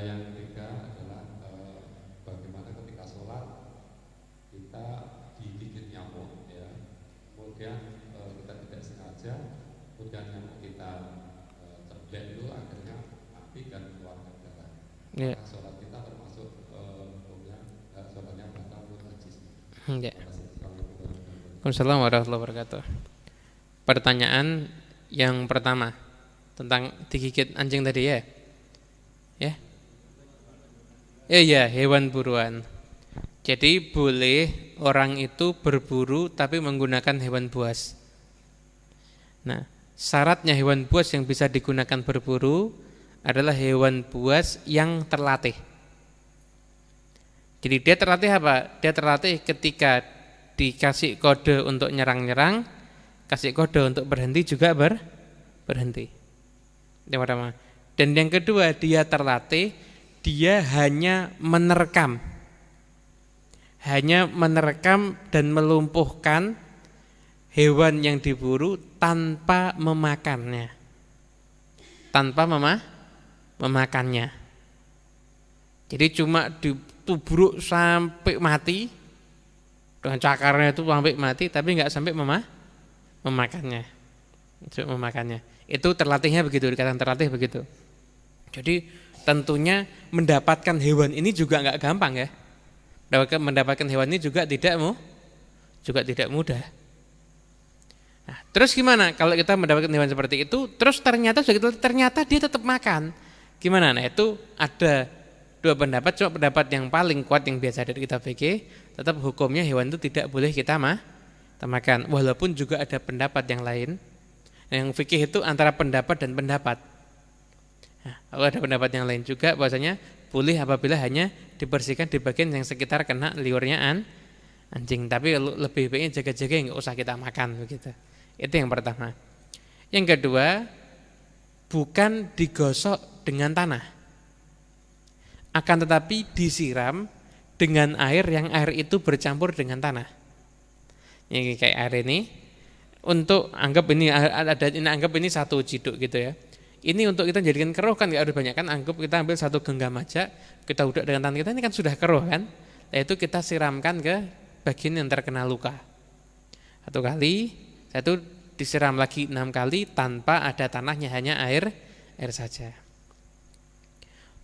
Yang ketiga adalah bagaimana ketika sholat kita digigit nyamuk, ya, kemudian kita tidak sengaja, kemudian nyamuk kita cebek itu akhirnya mati dan keluarkan darah. Ya. Sholat kita termasuk sholatnya batal najis. Ya. Waalaikumsalam warahmatullahi wabarakatuh. Pertanyaan yang pertama tentang digigit anjing tadi ya. Ya. Iya, hewan buruan. Jadi boleh orang itu berburu tapi menggunakan hewan buas. Nah, syaratnya hewan buas yang bisa digunakan berburu adalah hewan buas yang terlatih. Jadi dia terlatih apa? Dia terlatih ketika dikasih kode untuk nyerang-nyerang, kasih kode untuk berhenti juga berhenti. Yang pertama. Dan yang kedua, dia terlatih, dia hanya menerkam dan melumpuhkan hewan yang diburu tanpa memakannya. Memakannya. Jadi cuma ditubruk sampai mati, dengan cakarnya itu sampai mati, tapi nggak sampai memakannya. Itu terlatihnya begitu, dikatakan terlatih begitu. Jadi tentunya mendapatkan hewan ini juga nggak gampang ya. Mendapatkan hewan ini juga tidak mudah. Nah, terus gimana kalau kita mendapatkan hewan seperti itu, terus ternyata dia tetap makan? Gimana? Nah, itu ada dua pendapat. Cuma pendapat yang paling kuat yang biasa dari kitab fikih, tetap hukumnya hewan itu tidak boleh kita makan. Walaupun juga ada pendapat yang lain. Yang fikih itu antara pendapat dan pendapat. Nah, kalau ada pendapat yang lain juga bahwasanya boleh apabila hanya dibersihkan di bagian yang sekitar kena liurnya anjing, tapi lebih baiknya jaga-jaga nggak usah kita makan begitu. Itu yang pertama. Yang kedua, bukan digosok dengan tanah, akan tetapi disiram dengan air yang air itu bercampur dengan tanah. Ini kayak air ini, untuk anggap ini satu ciduk gitu ya. Ini untuk kita jadikan keruh kan nggak harus banyak kan, anggap kita ambil satu genggam aja, kita udah dengan tangan kita, ini kan sudah keruh kan. Nah, itu kita siramkan ke bagian yang terkena luka. 1 kali, satu disiram lagi 6 kali tanpa ada tanahnya, hanya air saja.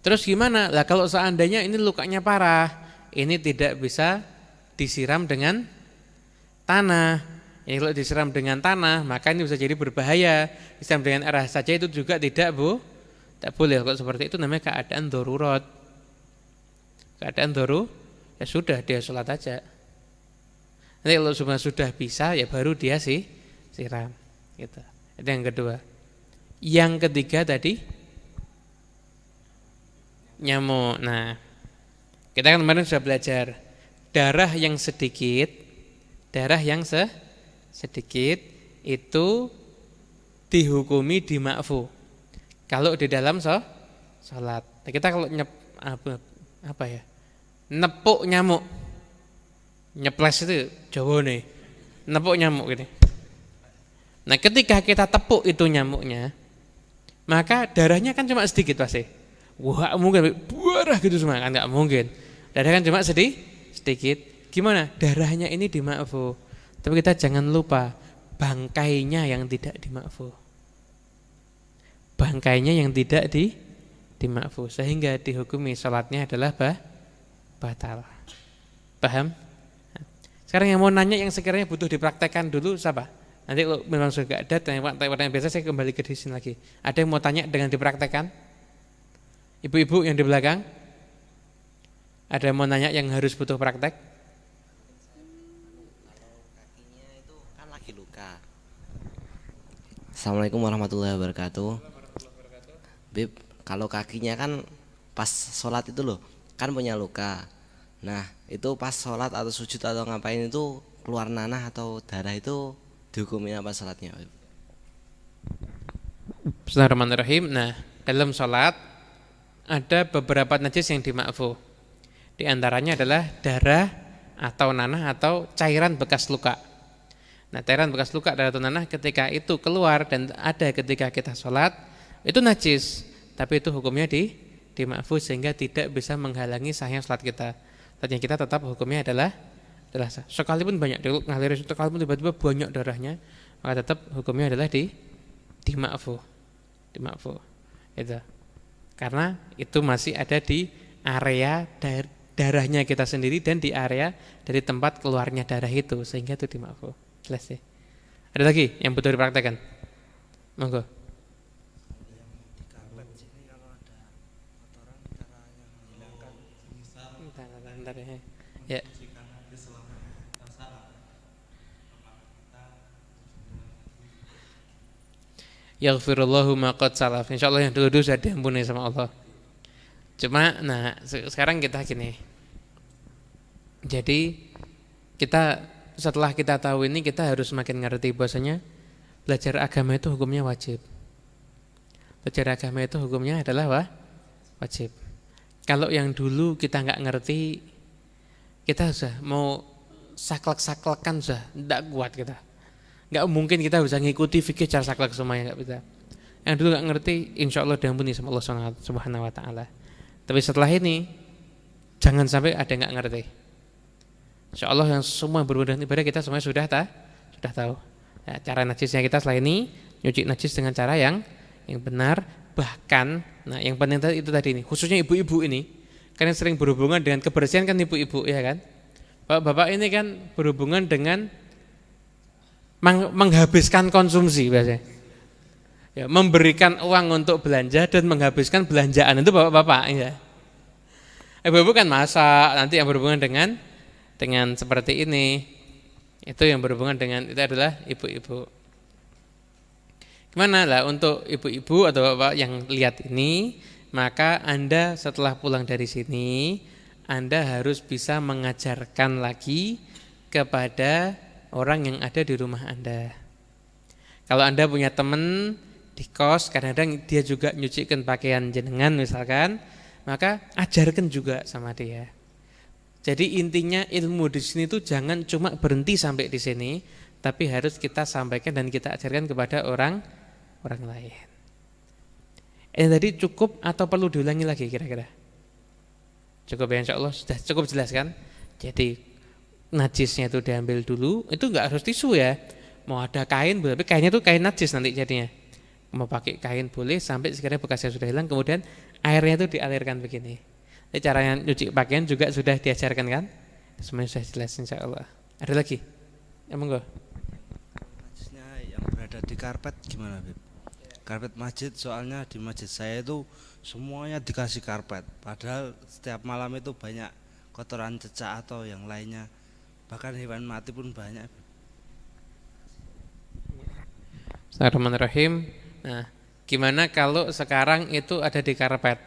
Terus gimana? Lah kalau seandainya ini lukanya parah, ini tidak bisa disiram dengan tanah. Ini kalau disiram dengan tanah, maka ini bisa jadi berbahaya. Disiram dengan air saja itu juga tidak boleh. Kalau seperti itu namanya keadaan darurat. Ya sudah, dia sholat aja. Nanti kalau sudah bisa ya baru dia siram gitu. Itu yang kedua. Yang ketiga tadi nyamuk. Nah, kita kan kemarin sudah belajar darah yang sedikit itu dihukumi dima'fu kalau di dalam sholat. Kita kalau nepuk nyamuk, nyeples itu Jawa nih, nepuk nyamuk gini. Nah, ketika kita tepuk itu nyamuknya, maka darahnya kan cuma sedikit pasti. Wah, mungkin buarah gitu semua kan, nggak mungkin. Darah kan cuma sedikit. Gimana? Darahnya ini dima'fu. Tapi kita jangan lupa bangkainya yang tidak dima'fu. Bangkainya yang tidak dima'fu, sehingga dihukumi sholatnya adalah batal. Paham? Sekarang yang mau nanya yang sekiranya butuh dipraktekkan dulu siapa? Nanti kalau memang sudah ada pertanyaan biasa saya kembali ke di sini lagi. Ada yang mau tanya dengan dipraktekkan? Ibu-ibu yang di belakang? Ada yang mau nanya yang harus butuh praktek? Kalau kakinya itu kan lagi luka. Assalamualaikum warahmatullahi wabarakatuh. Bib, kalau kakinya kan pas sholat itu loh, kan punya luka. Nah, itu pas sholat atau sujud atau ngapain itu keluar nanah atau darah itu dihukumin apa sholatnya, Bib? Bismillahirrahmanirrahim. Nah, dalam sholat ada beberapa najis yang dima'fu. Di antaranya adalah darah atau nanah atau cairan bekas luka. Nah, cairan bekas luka atau nanah ketika itu keluar dan ada ketika kita sholat, itu najis, tapi itu hukumnya dima'fu sehingga tidak bisa menghalangi sahnya sholat kita. Sholatnya kita tetap hukumnya adalah sah. Sekalipun banyak ngalir, sekalipun tiba-tiba banyak darahnya, maka tetap hukumnya adalah dima'fu. Itu. Karena itu masih ada di area darahnya kita sendiri dan di area dari tempat keluarnya darah itu, sehingga itu dima'fu. Jelas ya. Ada lagi yang butuh dipraktekkan? Monggo. Bentar ya. Yaghfirullahu ma qad salaf. Insyaallah yang dulu sudah diampuni sama Allah. Cuma nah sekarang kita gini. Jadi kita setelah kita tahu ini kita harus makin ngerti bahwasanya belajar agama itu hukumnya wajib. Belajar agama itu hukumnya adalah wajib. Kalau yang dulu kita nggak ngerti, kita sudah mau saklek-saklekan sudah tidak kuat kita. Nggak mungkin kita bisa ngikuti fikih cara saklek semuanya, nggak bisa. Yang dulu nggak ngerti, insya Allah diampuni sama Allah Subhanahu Wa Taala. Tapi setelah ini jangan sampai ada yang nggak ngerti. Insya Allah yang semua berhubungan dengan ibadah kita semuanya sudah tahu. Ya, cara najisnya kita setelah ini nyuci najis dengan cara yang benar. Bahkan, nah yang penting itu tadi ini, khususnya ibu-ibu ini, karena sering berhubungan dengan kebersihan kan ibu-ibu, ya kan? Bapak-bapak ini kan berhubungan dengan menghabiskan konsumsi biasanya. Ya, memberikan uang untuk belanja dan menghabiskan belanjaan itu bapak-bapak ya. Ibu-ibu kan masak, nanti yang berhubungan dengan seperti ini. Itu yang berhubungan dengan itu adalah ibu-ibu. Gimana lah untuk ibu-ibu atau bapak yang lihat ini, maka Anda setelah pulang dari sini, Anda harus bisa mengajarkan lagi kepada orang yang ada di rumah Anda. Kalau Anda punya teman di kos, kadang-kadang dia juga nyucikan pakaian jenengan misalkan, maka ajarkan juga sama dia. Jadi intinya ilmu di sini tuh jangan cuma berhenti sampai di sini, tapi harus kita sampaikan dan kita ajarkan kepada orang lain. Ini tadi cukup atau perlu diulangi lagi kira-kira? Cukup ya, insya Allah sudah cukup jelas kan? Jadi najisnya itu diambil dulu, itu enggak harus tisu ya. Mau ada kain, tapi kainnya itu kain najis nanti jadinya. Mau pakai kain boleh sampai sekiranya bekasnya sudah hilang, kemudian airnya itu dialirkan begini. Jadi caranya nyuci pakaian juga sudah diajarkan kan? Semuanya sudah jelas insya Allah. Ada lagi? Ya monggo. Najisnya yang berada di karpet gimana, Bib? Karpet masjid, soalnya di masjid saya itu semuanya dikasih karpet. Padahal setiap malam itu banyak kotoran cecak atau yang lainnya bahkan hewan mati pun banyak. Bismillahirrahmanirrahim. Nah, gimana kalau sekarang itu ada di karpet?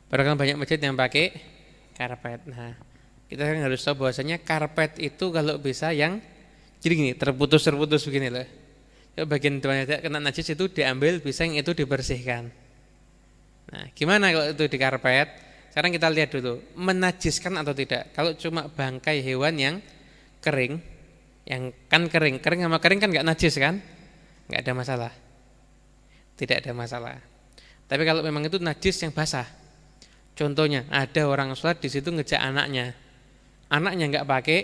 Padahal kan banyak masjid yang pakai karpet. Nah, kita kan harus tahu bahwasanya karpet itu kalau bisa yang jadi gini, terputus begini loh. Bagian depannya kena najis itu diambil, bisa yang itu dibersihkan. Nah, gimana kalau itu di karpet? Sekarang kita lihat dulu, menajiskan atau tidak. Kalau cuma bangkai hewan yang kering, yang kan kering sama kering kan nggak najis kan? Nggak ada masalah. Tidak ada masalah. Tapi kalau memang itu najis yang basah. Contohnya, ada orang sholat di situ ngejak anaknya. Anaknya nggak pakai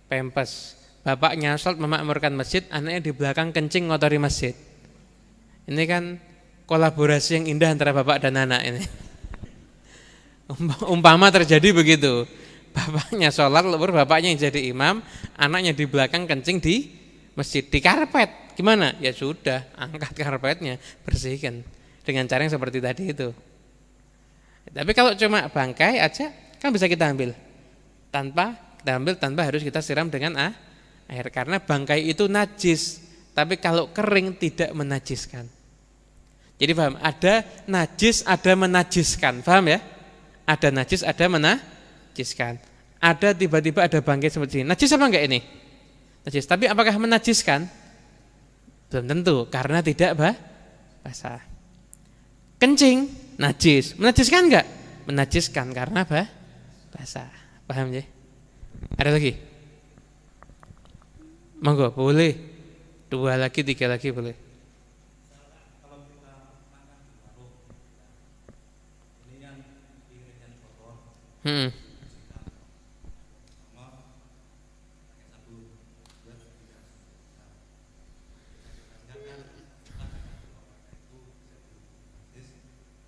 pempes. Bapaknya sholat memakmurkan masjid, anaknya di belakang kencing ngotori masjid. Ini kan kolaborasi yang indah antara bapak dan anak ini. Umpama terjadi begitu. Bapaknya sholat, lalu bapaknya yang jadi imam, anaknya di belakang kencing di masjid, di karpet. Gimana? Ya sudah, angkat karpetnya, bersihkan dengan cara yang seperti tadi itu. Tapi kalau cuma bangkai aja kan bisa kita ambil. Tanpa harus kita siram dengan air, karena bangkai itu najis. Tapi kalau kering tidak menajiskan. Jadi paham? Ada najis, ada menajiskan. Paham ya? Ada najis, ada menajiskan. Ada tiba-tiba ada bangkai seperti ini. Najis apa enggak ini? Najis. Tapi apakah menajiskan? Belum tentu, karena tidak basah. Kencing, najis. Menajiskan enggak? Menajiskan karena basah. Paham ya? Ada lagi? Monggo, boleh. 2 lagi, 3 lagi boleh. Kalau kita makan di warung, ini kan piringnya kotor, sama pakai sabun, buat tidak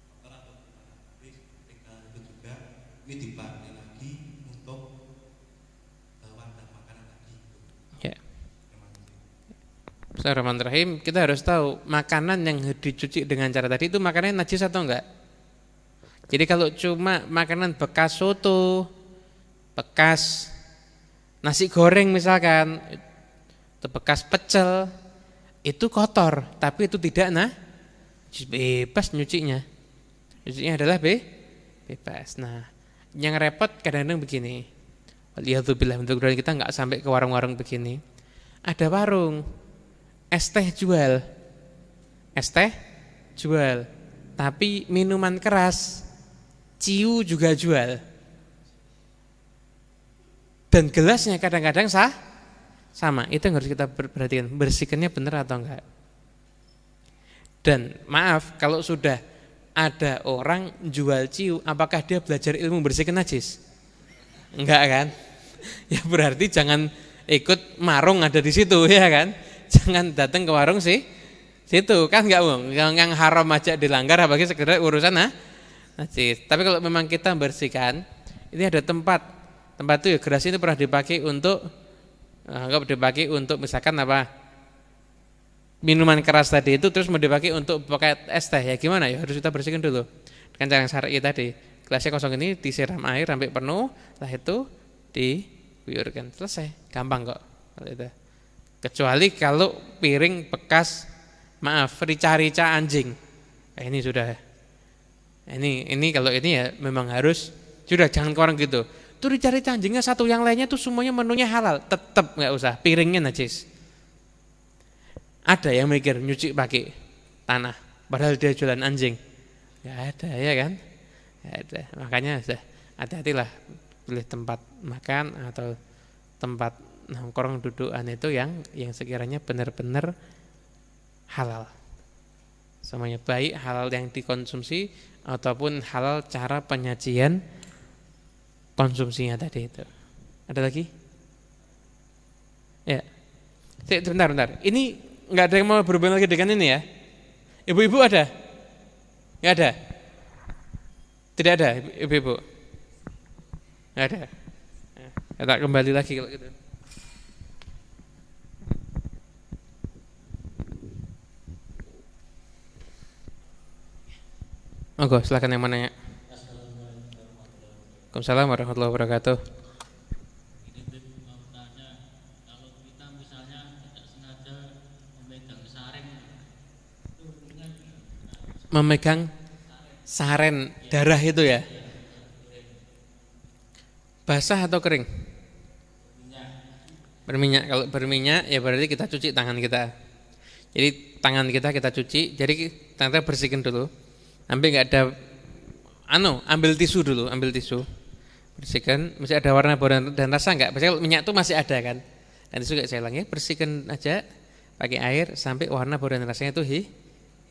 kotor atau gimana. Tapi ketika itu juga ini dipakai lagi untuk wadah makanan lagi. Ya. Bismillahirrahmanirrahim. Kita harus tahu makanan yang dicuci dengan cara tadi itu makanannya najis atau enggak. Jadi kalau cuma makanan bekas soto, bekas nasi goreng misalkan, atau bekas pecel, itu kotor, tapi itu tidak bebas nyucinya. Nyucinya adalah bebas. Nah, yang repot kadang-kadang begini. Waliyadzubillah, mudah-mudahan kita enggak sampai ke warung-warung begini. Ada warung es teh jual, tapi minuman keras, ciu juga jual, dan gelasnya kadang-kadang sama. Itu yang harus kita perhatikan, bersihkannya benar atau enggak. Dan maaf, kalau sudah ada orang jual ciu, apakah dia belajar ilmu bersihkan najis? Enggak kan? Ya berarti jangan ikut marung ada di situ, ya kan? Jangan datang ke warung situ kan, enggak yang haram aja dilanggar, apalagi sekedar urusan najis. Tapi kalau memang kita bersihkan, ini ada tempat itu ya, gelas ini pernah dipakai untuk misalkan minuman keras tadi itu, terus mau dipakai untuk pakai es teh, ya gimana ya, harus kita bersihkan dulu dengan cara yang syar'i tadi. Gelasnya kosong ini disiram air sampai penuh, setelah itu diguyurkan, selesai, gampang kok itu. Kecuali kalau piring bekas, rica-rica anjing, ini sudah, ini kalau ini ya memang harus sudah, jangan ke orang gitu. Tuh rica-rica anjingnya satu, yang lainnya tuh semuanya menunya halal, tetap nggak usah, piringnya najis. Ada yang mikir nyuci pakai tanah, padahal dia jualan anjing, nggak ada, ya kan? Nggak ada. Makanya sudah hati-hatilah pilih tempat makan atau tempat nongkrong dudukan itu yang sekiranya benar-benar halal. Semuanya baik halal yang dikonsumsi ataupun halal cara penyajian konsumsinya tadi itu. Ada lagi? Ya. Bentar. Ini enggak ada yang mau berhubungan lagi dengan ini ya? Ibu-ibu ada? Enggak ada? Tidak ada ibu-ibu? Enggak ada. Kita kembali lagi kalau gitu. Monggo, silakan yang mana ya? Waalaikumsalam warahmatullahi wabarakatuh. Ini mau memegang saren darah itu ya. Basah atau kering? Berminyak. Kalau berminyak ya berarti kita cuci tangan kita. Jadi tangan kita cuci. Jadi kita bersihkan dulu. Sampai nggak ada ambil tisu dulu, ambil tisu. Bersihkan, masih ada warna bau dan rasa enggak? Biasanya minyak itu masih ada kan. Dan tisu enggak saya ulangi, bersihkan aja pakai air sampai warna bau dan rasanya itu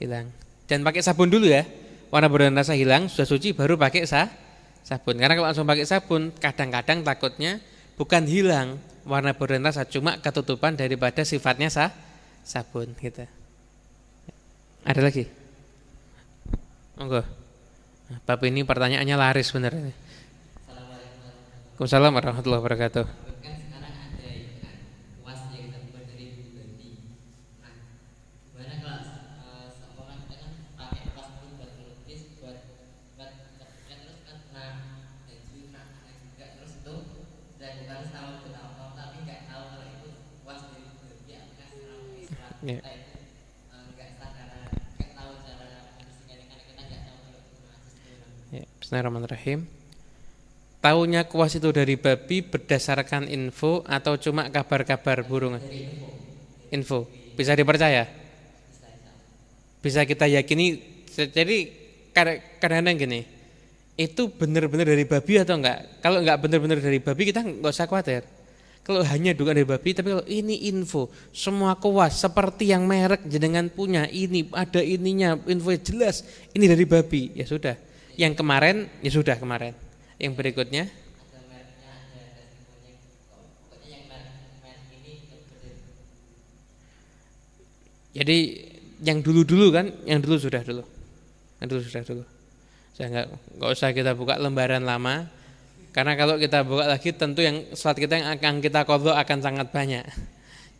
hilang. Dan pakai sabun dulu ya. Warna bau dan rasa hilang, sudah suci baru pakai sabun. Karena kalau langsung pakai sabun, kadang-kadang takutnya bukan hilang warna bau dan rasa, cuma ketutupan daripada sifatnya sabun gitu. Ada lagi? Monggo. Nah, bab ini pertanyaannya laris benar ini. Waalaikumsalam warahmatullahi wabarakatuh. Kan sekarang ada itu kan kuas yang kita buat dari babi. Nah, gimana kalau seorang kita kan pakai kuas itu buat melukis, buat terus kan baju juga terus itu dilakukan setahun bertahun-tahun tapi nggak tahu kalau itu kuas dari babi apakah seorang Islam kita itu nggak sah karena nggak tahu cara membersihkannya karena kita nggak tahu kalau itu najis itu. Bismillahirrahmanirrahim. Taunya kuas itu dari babi berdasarkan info atau cuma kabar-kabar burung? Info. Bisa dipercaya? Bisa kita yakini. Jadi kadang-kadang gini, itu benar-benar dari babi atau enggak? Kalau enggak benar-benar dari babi kita enggak usah khawatir. Kalau hanya dugaan dari babi, tapi kalau ini info, semua kuas seperti yang merek jenengan punya, ini ada ininya, info jelas, ini dari babi, ya sudah. Yang kemarin, ya sudah kemarin. Yang berikutnya Ada mereknya, ada infonya, pokoknya yang merek ini jadi yang dulu-dulu kan, yang dulu sudah dulu. Saya enggak usah kita buka lembaran lama. Karena kalau kita buka lagi tentu yang salat kita yang akan kita qadha akan sangat banyak.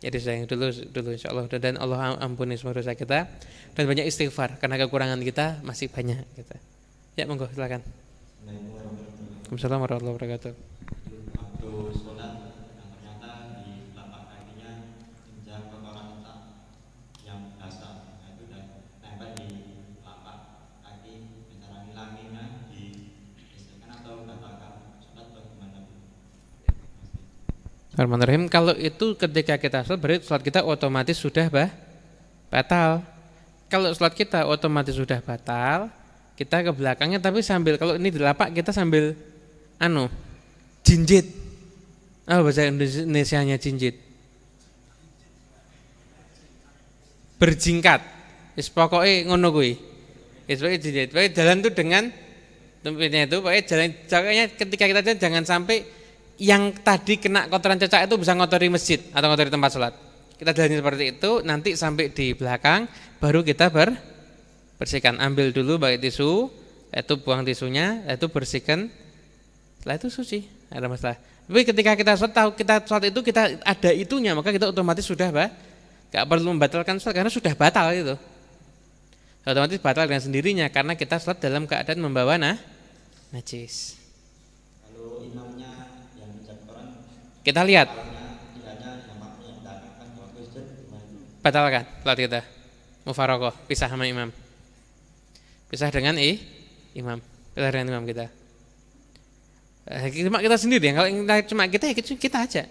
Jadi saya yang dulu insyaallah, dan Allah ampuni semua dosa kita dan banyak istighfar karena kekurangan kita masih banyak gitu. Ya monggo silakan. Waalaikumsalam warahmatullahi wabarakatuh. Waktu sholat yang ternyata di telapak kakinya injak kotoran yang basah, itu dan nempel di telapak kaki. Cara ngilanginnya dibersihkan atau batalkan sholat bagaimana? Bismillahirrahmanirrahim. Kalau itu ketika kita sholat berarti sholat kita otomatis sudah batal. Kalau sholat kita otomatis sudah batal, kita ke belakangnya tapi sambil, kalau ini di lapak kita sambil jinjit. Bahasa Indonesianya jinjit. Berjingkat. Wis pokoke ngono kuwi. Wis pokoke jinjit. Pokoke jalan tuh dengan tumpitnya itu, pokoke jalannya ketika kita jalan jangan sampai yang tadi kena kotoran cecak itu bisa ngotori masjid atau ngotori tempat sholat. Kita jalan seperti itu, nanti sampai di belakang baru kita bersihkan. Ambil dulu pakai tisu, itu buang tisunya, itu bersihkan. Setelah itu suci, ada masalah. Tapi ketika kita sholat, tahu kita sholat itu kita ada itunya, maka kita otomatis sudah gak perlu membatalkan sholat karena sudah batal itu. Otomatis batal dengan sendirinya karena kita sholat dalam keadaan membawa najis. Kalau imamnya yang injak kotoran, Kita lihat, yang belakang waktu sujud gimana? batalkan sholat kita. Mufarokoh, pisah sama imam. Pisah dengan imam. Pisah dengan imam kita. Cuma kita sendiri ya. Kalau cuma kita ya kita aja.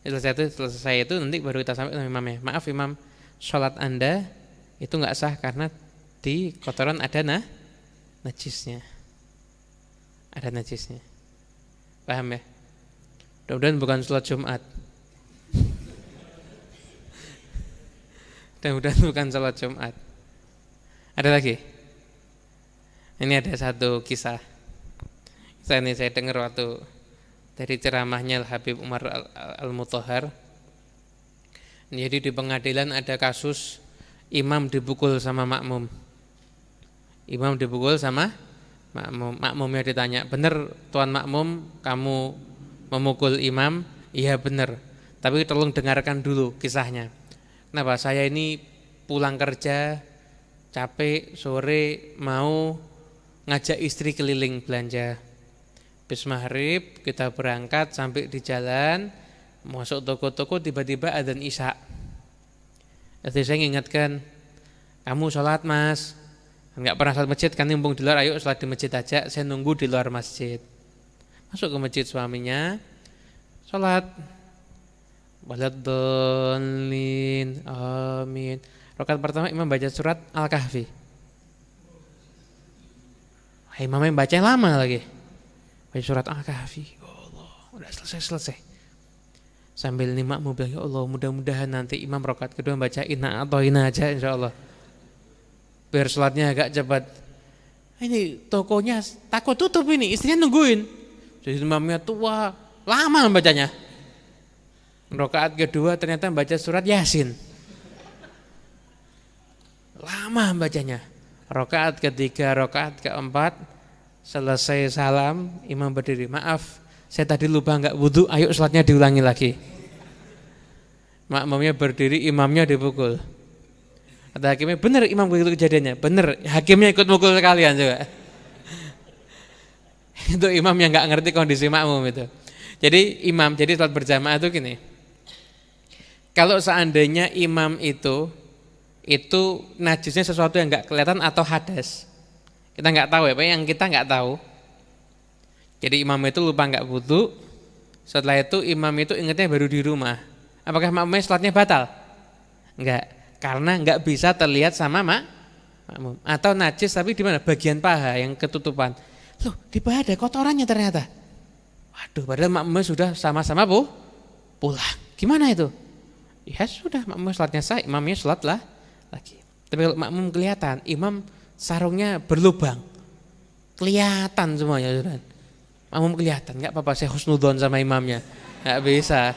Selesai itu nanti baru kita sampai sama imamnya. Maaf imam, sholat Anda itu enggak sah karena di kotoran ada najisnya. Ada najisnya. Paham ya? Mudah-mudahan bukan sholat Jumat. Mudah-mudahan bukan sholat Jumat. Ada lagi? Ini ada satu kisah. Ini saya dengar waktu dari ceramahnya Habib Umar Al-Mutahhar. Jadi di pengadilan ada kasus imam dipukul sama makmum. Imam dipukul sama makmum. Makmumnya ditanya, "Benar Tuan makmum kamu memukul imam?" "Iya benar. Tapi tolong dengarkan dulu kisahnya." "Kenapa? Saya ini pulang kerja capek sore mau ngajak istri keliling belanja. Habis maghrib kita berangkat sampai di jalan masuk toko-toko tiba-tiba adzan isya. Jadi saya mengingatkan, kamu sholat mas, Enggak pernah sholat masjid kan nimbung di luar, ayo sholat di masjid aja, saya nunggu di luar masjid. Masuk ke masjid suaminya, sholat. Waladhdallin, amin. Rakaat pertama imam baca surat Al-Kahfi. Imamnya baca yang lama lagi. Baca surat Al-Kahfi. Ya Allah, udah selesai. Sambil nih makmum bilang, ya Allah mudah-mudahan nanti imam rakaat kedua baca inna atau ina aja insya-Allah. Biar sholatnya agak cepat. Ini tokonya takut tutup ini, istrinya nungguin. Jadi imamnya tua, lama bacanya. Rakaat kedua ternyata baca surat Yasin. Lama bacanya. Rakaat ketiga, rakaat keempat, selesai salam, imam berdiri. Maaf, saya tadi lupa enggak wudu, ayo sholatnya diulangi lagi. Makmumnya berdiri, imamnya dipukul. Kata hakimnya, benar imam begitu kejadiannya. Benar, hakimnya ikut mukul sekalian juga. Itu imam yang enggak ngerti kondisi makmum itu. Jadi sholat berjamaah itu gini. Kalau seandainya imam itu najisnya sesuatu yang enggak kelihatan atau hadas. Kita enggak tahu ya, Pak, yang kita enggak tahu. Jadi imam itu lupa enggak wudu. Setelah itu imam itu ingatnya baru di rumah. Apakah makmumnya sholatnya batal? Enggak, karena enggak bisa terlihat sama makmum. Atau najis tapi di mana? Bagian paha yang ketutupan. Loh, di paha ada kotorannya ternyata. Waduh, padahal makmumnya sudah sama-sama pulang. Gimana itu? Ya sudah, makmum sholatnya sah, imamnya sholat lah lagi. Tapi kalau makmum kelihatan, imam sarungnya berlubang, kelihatan semuanya sudah. Makmum kelihatan, nggak apa-apa, saya husnudzon sama imamnya, nggak bisa.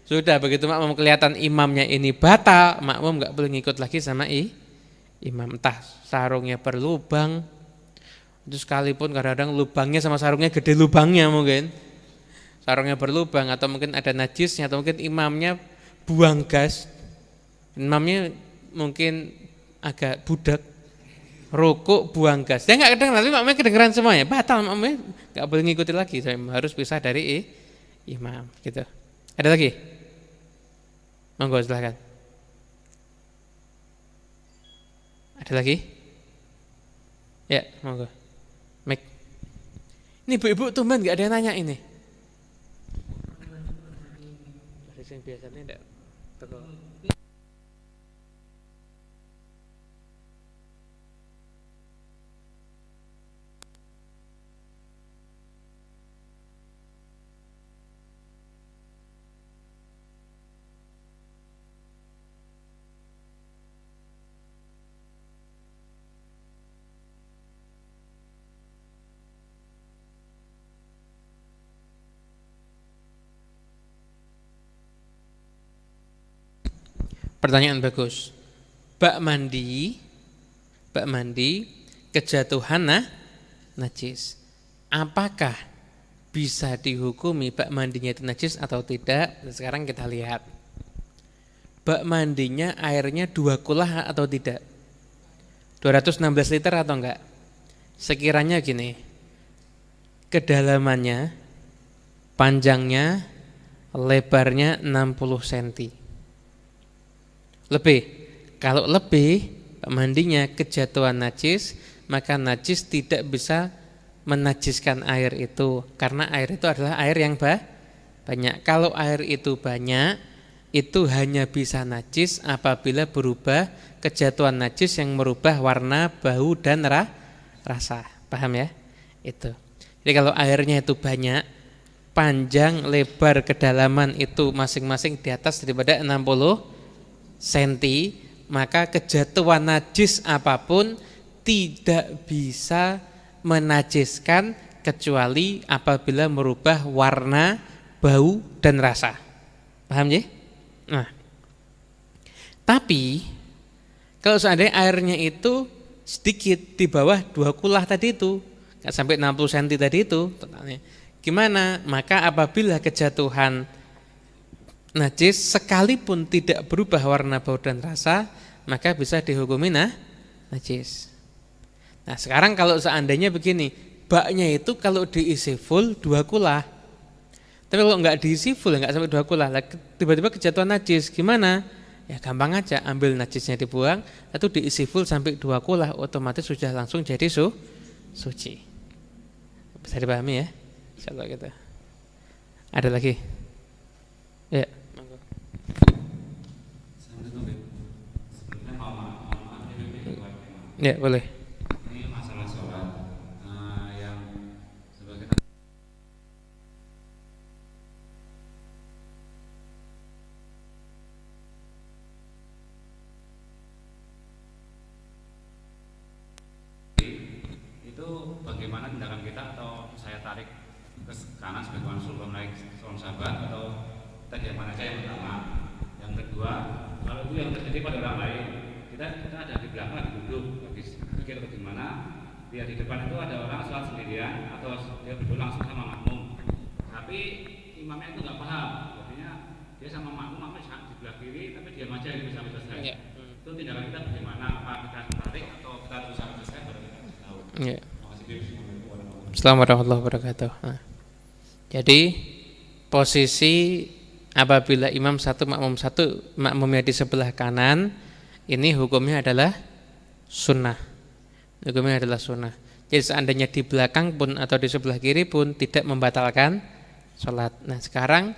Sudah begitu makmum kelihatan imamnya ini batal, makmum nggak boleh ngikut lagi sama imam. Entah sarungnya berlubang, itu sekalipun kadang-kadang lubangnya sama sarungnya gede lubangnya mungkin. Sarungnya berlubang atau mungkin ada najisnya atau mungkin imamnya buang gas. Imamnya mungkin agak budak, rukuk buang gas. Dia enggak kedengeran, tapi makmumnya kedengeran semuanya. Batal, makmumnya enggak boleh ngikuti lagi, harus pisah dari imam gitu. Ada lagi? Monggo silakan. Ada lagi? Ya, monggo. Mik. Ini ibu-ibu tumben enggak ada yang nanya ini. Yang biasanya enggak teko. Pertanyaan bagus. Bak mandi kejatuhan najis. Apakah bisa dihukumi bak mandinya itu najis atau tidak? Sekarang kita lihat. Bak mandinya airnya 2 kulah atau tidak? 216 liter atau enggak? Sekiranya gini. Kedalamannya, panjangnya, lebarnya 60 cm. Lebih, kalau lebih mandinya kejatuhan najis, maka najis tidak bisa menajiskan air itu, karena air itu adalah air yang banyak. Kalau air itu banyak, itu hanya bisa najis apabila berubah kejatuhan najis yang merubah warna, bau dan rasa. Paham ya? Itu. Jadi kalau airnya itu banyak, panjang, lebar, kedalaman itu masing-masing di atas daripada 60 senti, maka kejatuhan najis apapun tidak bisa menajiskan kecuali apabila merubah warna, bau dan rasa. Paham ya? Nah, tapi kalau seandainya airnya itu sedikit di bawah 2 kulah tadi itu, nggak sampai 60 cm tadi itu, gimana? Maka apabila kejatuhan najis sekalipun tidak berubah warna, bau dan rasa, maka bisa dihukumi najis. Nah, sekarang kalau seandainya begini, baknya itu kalau diisi full 2 kulah. Tapi kalau enggak diisi full, enggak sampai 2 kulah, tiba-tiba kejatuhan najis, gimana? Ya gampang aja, ambil najisnya dibuang, lalu diisi full sampai 2 kulah, otomatis sudah langsung jadi suci. Bisa dipahami ya? Insyaallah gitu. Ada lagi? Ya. Sebelumnya mau maaf ini Ya, boleh. ini masalah sholat yang sebagai itu bagaimana tindakan kita, atau saya tarik ke kanan sebagaimana sebelum naik seorang sahabat, atau kita diam aja yang pertama. Yang kedua, kalau itu yang terjadi pada orang lain, kita ada di belakang duduk lagi pikir bagaimana dia di depan itu ada orang sholat sendirian atau dia berdua langsung sama makmum, tapi imamnya itu nggak paham, artinya dia sama makmum di sebelah kiri tapi diam aja itu sampai selesai. Ya. Itu tindakan kita bagaimana? Apa kita tarik atau kita terus sampai selesai baru kita kasih tahu? Ya. Terima kasih. Assalamualaikum warahmatullahi wabarakatuh. Nah, jadi posisi apabila imam satu, makmumnya di sebelah kanan, ini hukumnya adalah sunnah. Hukumnya adalah sunnah. Jadi seandainya di belakang pun atau di sebelah kiri pun tidak membatalkan sholat. Nah sekarang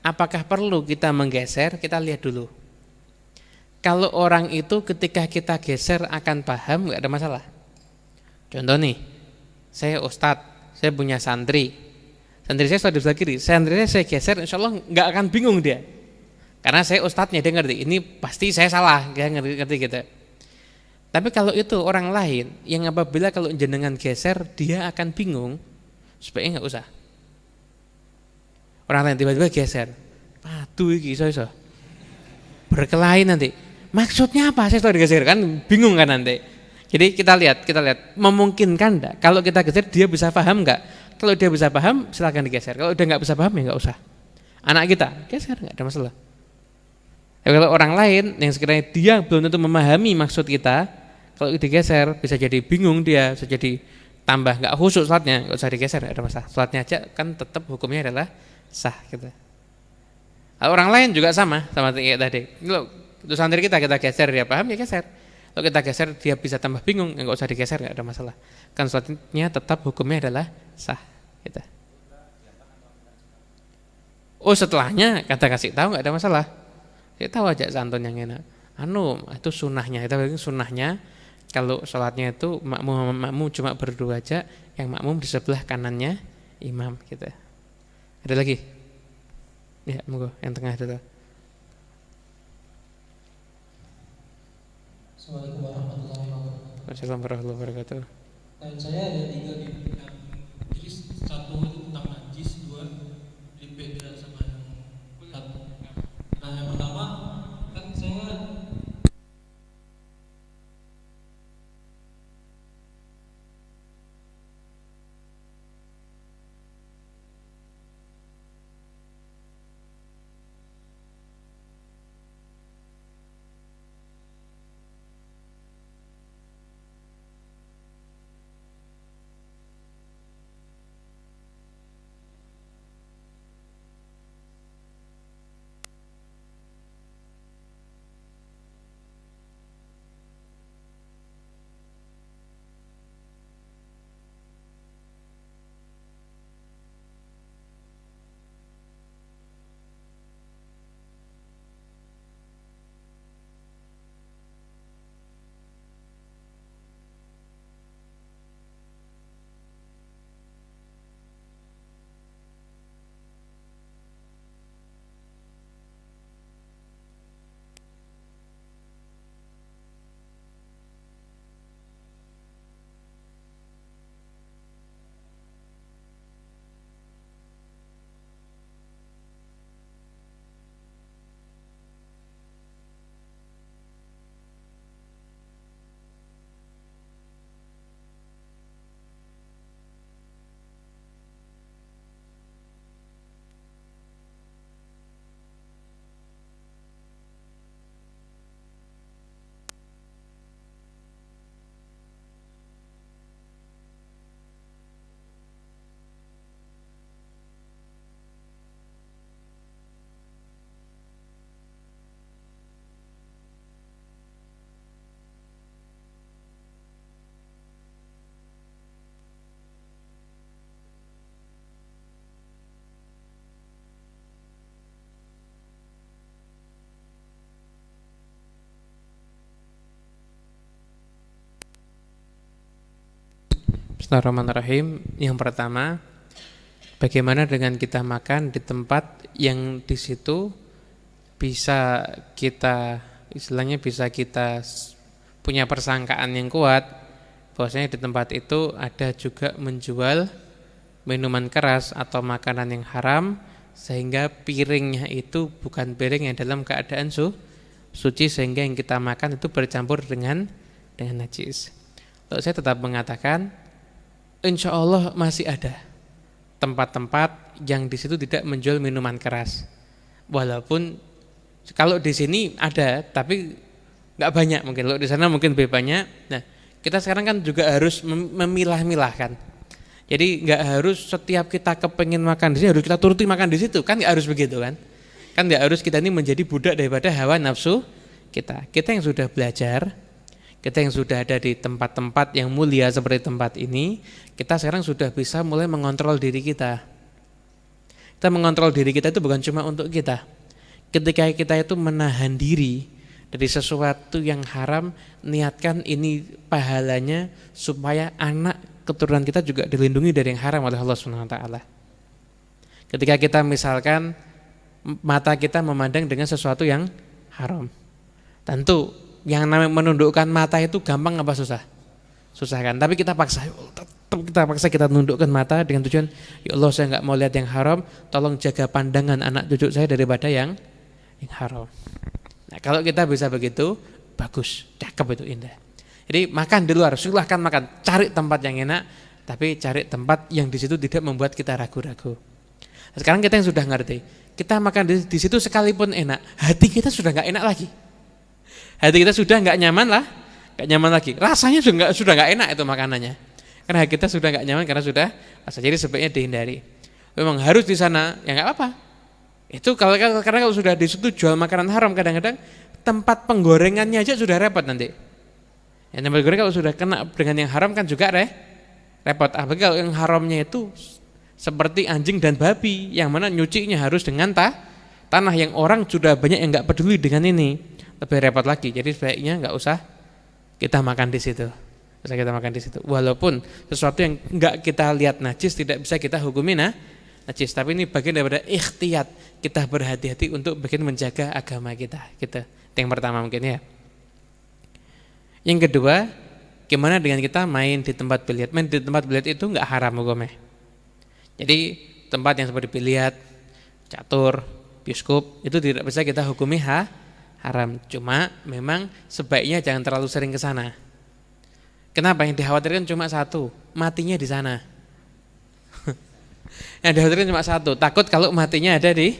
apakah perlu kita menggeser? Kita lihat dulu. Kalau orang itu ketika kita geser akan paham, nggak ada masalah. Contoh nih, saya ustadz, saya punya santri saya sholat di sebelah kiri, santrinya saya geser, insya Allah nggak akan bingung dia. Karena saya ustadznya, dia ngerti, ini pasti saya salah, dia ngerti gitu. Tapi kalau itu orang lain yang apabila kalau jenengan geser dia akan bingung, sebaiknya nggak usah. Orang lain tiba-tiba geser, padu iki iso berkelahi nanti. Maksudnya apa? Saya sudah digeser kan, bingung kan nanti. Jadi kita lihat, memungkinkan enggak? Kalau kita geser dia bisa paham enggak? Kalau dia bisa paham silakan digeser. Kalau dia nggak bisa paham ya nggak usah. Anak kita geser nggak ada masalah. Ya, kalau orang lain yang sekiranya dia belum tentu memahami maksud kita, kalau digeser bisa jadi bingung dia, bisa jadi tambah nggak khusyuk salatnya, nggak usah digeser, nggak ada masalah. Salatnya aja kan tetap hukumnya adalah sah gitu. Nah, orang lain juga sama kayak tadi. Kalau untuk santri kita geser dia paham ya geser. Kalau kita geser dia bisa tambah bingung, nggak usah digeser, nggak ada masalah. Kan salatnya tetap hukumnya adalah sah gitu. Oh setelahnya kata kasih tahu nggak ada masalah. Saya tahu aja santun yang enak. Itu sunnahnya. Kita bilang sunnahnya kalau sholatnya itu makmum cuma berdua aja, yang makmum di sebelah kanannya imam gitu. Ada lagi? Ya, monggo yang tengah dulu. Assalamualaikum warahmatullahi wabarakatuh. Wassalamualaikum warahmatullahi wabarakatuh. Dan saya ada 3 di jadi 1 itu tentang najis, 2 beda sama yang satu. Nah yang pertama kan saya Bismillahirrahmanirrahim. Yang pertama, bagaimana dengan kita makan di tempat yang di situ bisa kita istilahnya bisa kita punya persangkaan yang kuat bahwasanya di tempat itu ada juga menjual minuman keras atau makanan yang haram, sehingga piringnya itu bukan piring yang dalam keadaan suci, sehingga yang kita makan itu bercampur dengan najis. Lalu saya tetap mengatakan insya Allah masih ada tempat-tempat yang di situ tidak menjual minuman keras. Walaupun kalau di sini ada, tapi nggak banyak mungkin. Kalau di sana mungkin lebih banyak. Nah, kita sekarang kan juga harus memilah-milahkan. Jadi nggak harus setiap kita kepengin makan di sini harus kita turuti makan di situ, kan nggak harus begitu kan? Kan nggak harus kita ini menjadi budak daripada hawa nafsu kita. Kita yang sudah belajar, kita yang sudah ada di tempat-tempat yang mulia seperti tempat ini, kita sekarang sudah bisa mulai mengontrol diri kita. Kita mengontrol diri kita itu bukan cuma untuk kita. Ketika kita itu menahan diri dari sesuatu yang haram, niatkan ini pahalanya supaya anak keturunan kita juga dilindungi dari yang haram oleh Allah SWT. Ketika kita misalkan mata kita memandang dengan sesuatu yang haram, tentu yang namanya menundukkan mata itu gampang apa susah? Susah kan? Tapi kita paksa, kita tundukkan mata dengan tujuan, ya Allah saya nggak mau lihat yang haram, tolong jaga pandangan anak cucu saya daripada yang haram. Nah, kalau kita bisa begitu, bagus, cakep, itu indah. Jadi makan di luar, silahkan makan, cari tempat yang enak, tapi cari tempat yang di situ tidak membuat kita ragu-ragu. Nah, sekarang kita yang sudah ngerti, kita makan di situ sekalipun enak, hati kita sudah nggak enak lagi. Hati kita sudah nggak nyaman lah, nggak nyaman lagi. Rasanya sudah nggak enak itu makanannya, karena hati kita sudah nggak nyaman karena sudah rasa. Jadi sebaiknya dihindari. Memang harus di sana, ya nggak apa. Itu karena kalau sudah di situ jual makanan haram, kadang-kadang tempat penggorengannya aja sudah repot nanti. Yang tempat goreng kalau sudah kena dengan yang haram kan juga repot. Apalagi kalau yang haramnya itu seperti anjing dan babi, yang mana nyucinya harus dengan tanah yang orang sudah banyak yang nggak peduli dengan ini, lebih repot lagi. Jadi sebaiknya nggak usah kita makan di situ. Bisa kita makan di situ. Walaupun sesuatu yang nggak kita lihat najis tidak bisa kita hukumi najis, tapi ini bagian daripada ikhtiyat kita berhati-hati untuk bagian menjaga agama kita. Gitu. Itu yang pertama mungkin ya. Yang kedua, gimana dengan kita main di tempat biliar? Main di tempat biliar itu enggak haram hukumnya. Jadi tempat yang seperti biliar, catur, bioskop itu tidak bisa kita hukumi haram. Cuma memang sebaiknya jangan terlalu sering ke sana. Kenapa? Yang dikhawatirkan cuma satu, matinya di sana. Yang dikhawatirkan cuma satu, takut kalau matinya ada di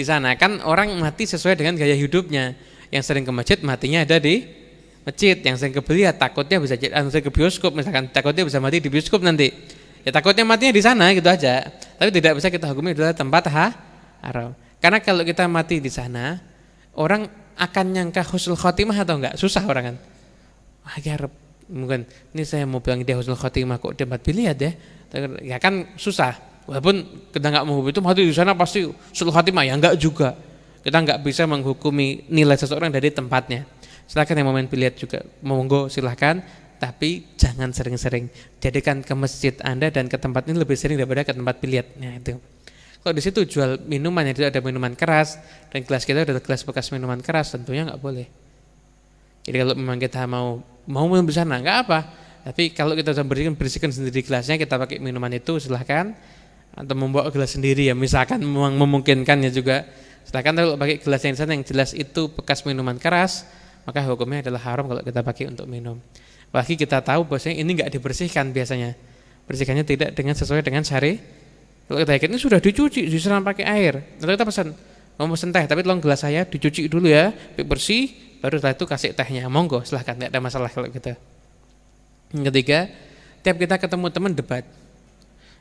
sana. Kan orang mati sesuai dengan gaya hidupnya. Yang sering ke masjid matinya ada di masjid, yang sering ke biliar takutnya bisa jadi, ke bioskop misalkan takutnya bisa mati di bioskop nanti. Ya takutnya matinya di sana gitu aja. Tapi tidak bisa kita hukumi adalah tempat haram. Karena kalau kita mati di sana, orang akan nyangka husnul khotimah atau enggak? Susah orang kan. Mungkin ini saya mau bilang dia husnul khotimah kok tempat biliar ya. Ya kan susah. Walaupun kita enggak menghukumi itu mati di sana pasti husnul khotimah, ya enggak juga. Kita enggak bisa menghukumi nilai seseorang dari tempatnya. Silakan yang mau main biliar juga, monggo silahkan, tapi jangan sering-sering. Jadikan ke masjid Anda dan ke tempat ini lebih sering daripada ke tempat biliar. Nah itu. Kalau di situ jual minuman yang tidak ada minuman keras dan gelas kita ada gelas bekas minuman keras, tentunya nggak boleh. Jadi kalau memang kita mau minum di sana nggak apa. Tapi kalau kita sudah bersihkan sendiri gelasnya, kita pakai minuman itu silahkan, atau membawa gelas sendiri ya. Misalkan memang memungkinkan ya juga, silahkan. Kalau pakai gelas yang di sana yang jelas itu bekas minuman keras, maka hukumnya adalah haram kalau kita pakai untuk minum. Apalagi kita tahu bahwasanya ini enggak dibersihkan biasanya. Bersihkannya tidak dengan sesuai dengan syari. Kalau kita yakin ini sudah dicuci, disiram pakai air. Lalu kita mau pesan teh, tapi tolong gelas saya dicuci dulu ya, bersih, baru setelah itu kasih tehnya. Monggo, silahkan, enggak ada masalah kalau gitu. Yang ketiga, tiap kita ketemu teman debat.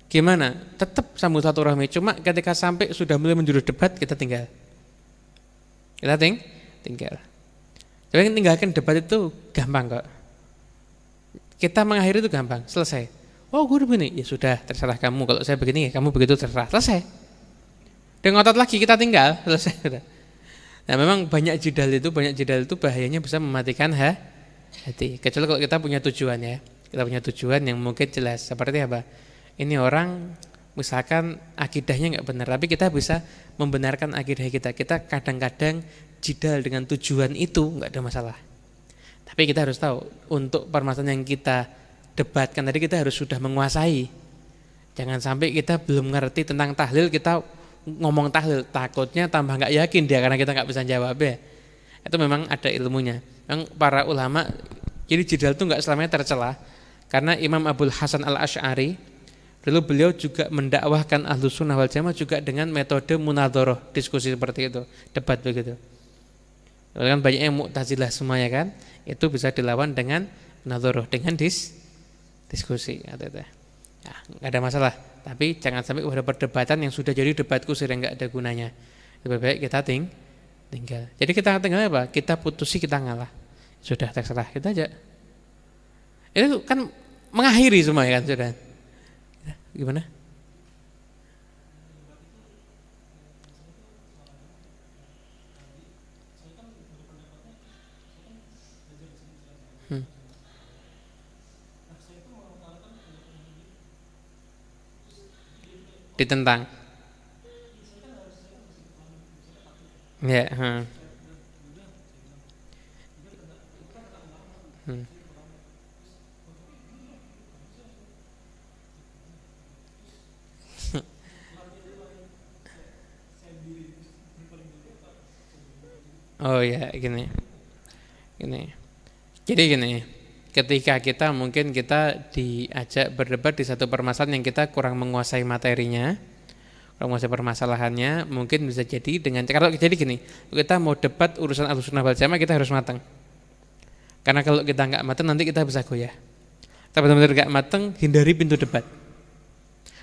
Gimana? Tetap sambung silaturahmi, cuma ketika sampai sudah mulai menjurus debat kita tinggal. Kita tinggal. Tapi tinggalkan debat itu gampang kok. Kita mengakhiri itu gampang, selesai. Oh gue begini, ya sudah terserah kamu. Kalau saya begini, ya kamu begitu terserah, selesai. Dan ngotot lagi kita tinggal, selesai. Nah memang banyak jidal itu bahayanya bisa mematikan hati. Kecuali kalau kita punya tujuan ya. Kita punya tujuan yang mungkin jelas. Seperti apa? Ini orang misalkan akidahnya nggak benar, tapi kita bisa membenarkan akidah kita. Kita kadang-kadang jidal dengan tujuan itu nggak ada masalah. Tapi kita harus tahu untuk permasalahan yang kita debatkan tadi kita harus sudah menguasai. Jangan sampai kita belum ngerti tentang tahlil kita ngomong tahlil, takutnya tambah nggak yakin dia karena kita nggak bisa jawab ya. Itu memang ada ilmunya. Yang para ulama jadi jidal itu nggak selamanya tercela. Karena Imam Abul Hasan Al-Asy'ari dulu beliau juga mendakwahkan Ahlus Sunnah wal Jamaah juga dengan metode munadharah, diskusi seperti itu, debat begitu. Kan banyak yang Mu'tazilah semuanya kan, itu bisa dilawan dengan munadharah, dengan diskusi ya, nggak ada masalah. Tapi jangan sampai pada perdebatan yang sudah jadi debat kusir yang nggak ada gunanya. Lebih baik kita tinggal. Jadi kita tinggal apa? Kita putusi, kita ngalah. Sudah terserah kita aja. Itu kan mengakhiri semua ya kan sudah. Gimana? Ditentang. Ya, Oh ya, gini. Jadi gini, ketika kita mungkin kita diajak berdebat di satu permasalahan yang kita kurang menguasai materinya, kurang menguasai permasalahannya, mungkin bisa jadi dengan kalau jadi gini, kita mau debat urusan Ahlus Sunnah wal Jamaah kita harus matang. Karena kalau kita nggak matang nanti kita bisa goyah. Kita benar-benar nggak matang, hindari pintu debat.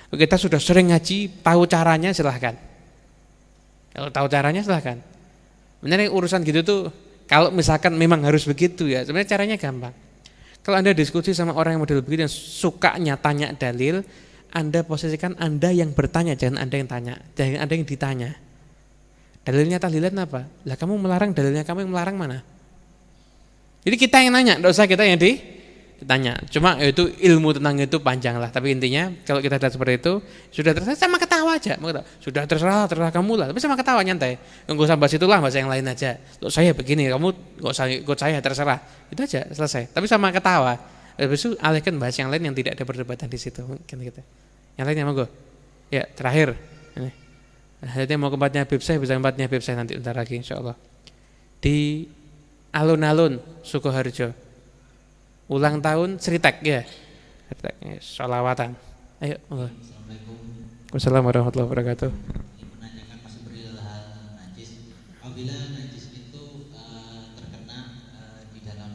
Kita sudah sering ngaji, tahu caranya silahkan. Kalau tahu caranya silahkan. Benar urusan gitu tuh kalau misalkan memang harus begitu ya, sebenarnya caranya gampang. Kalau Anda diskusi sama orang yang model begitu yang sukanya tanya dalil, Anda posisikan Anda yang bertanya, jangan Anda yang tanya, jangan Anda yang ditanya. Dalilnya tahlilan apa? Lah kamu melarang, dalilnya kamu yang melarang mana? Jadi kita yang nanya, enggak usah kita yang ditanya. Cuma itu ilmu tentang itu panjang lah. Tapi intinya kalau kita lihat seperti itu sudah terserah, sama ketawa aja. Sudah terserah kamu lah. Tapi sama ketawa nyantai. Enggak usah bahas itulah, bahas yang lain aja. Loh saya begini, kamu enggak usah ikut saya, terserah. Itu aja selesai. Tapi sama ketawa. Habis itu alihkan bahas yang lain yang tidak ada perdebatan di situ. Gitu. Yang lainnya monggo. Ya terakhir. Ini. Jadi mau tempatnya Habib saya bisa tempatnya Habib saya nanti bentar lagi insyaallah. Di alun-alun Sukoharjo. Ulang tahun Sritek ya. Sritek sholawatan. Ayo. Assalamualaikum. Wassalamualaikum warahmatullahi wabarakatuh. Menanyakan masih perihal najis. Apabila najis itu terkena di dalam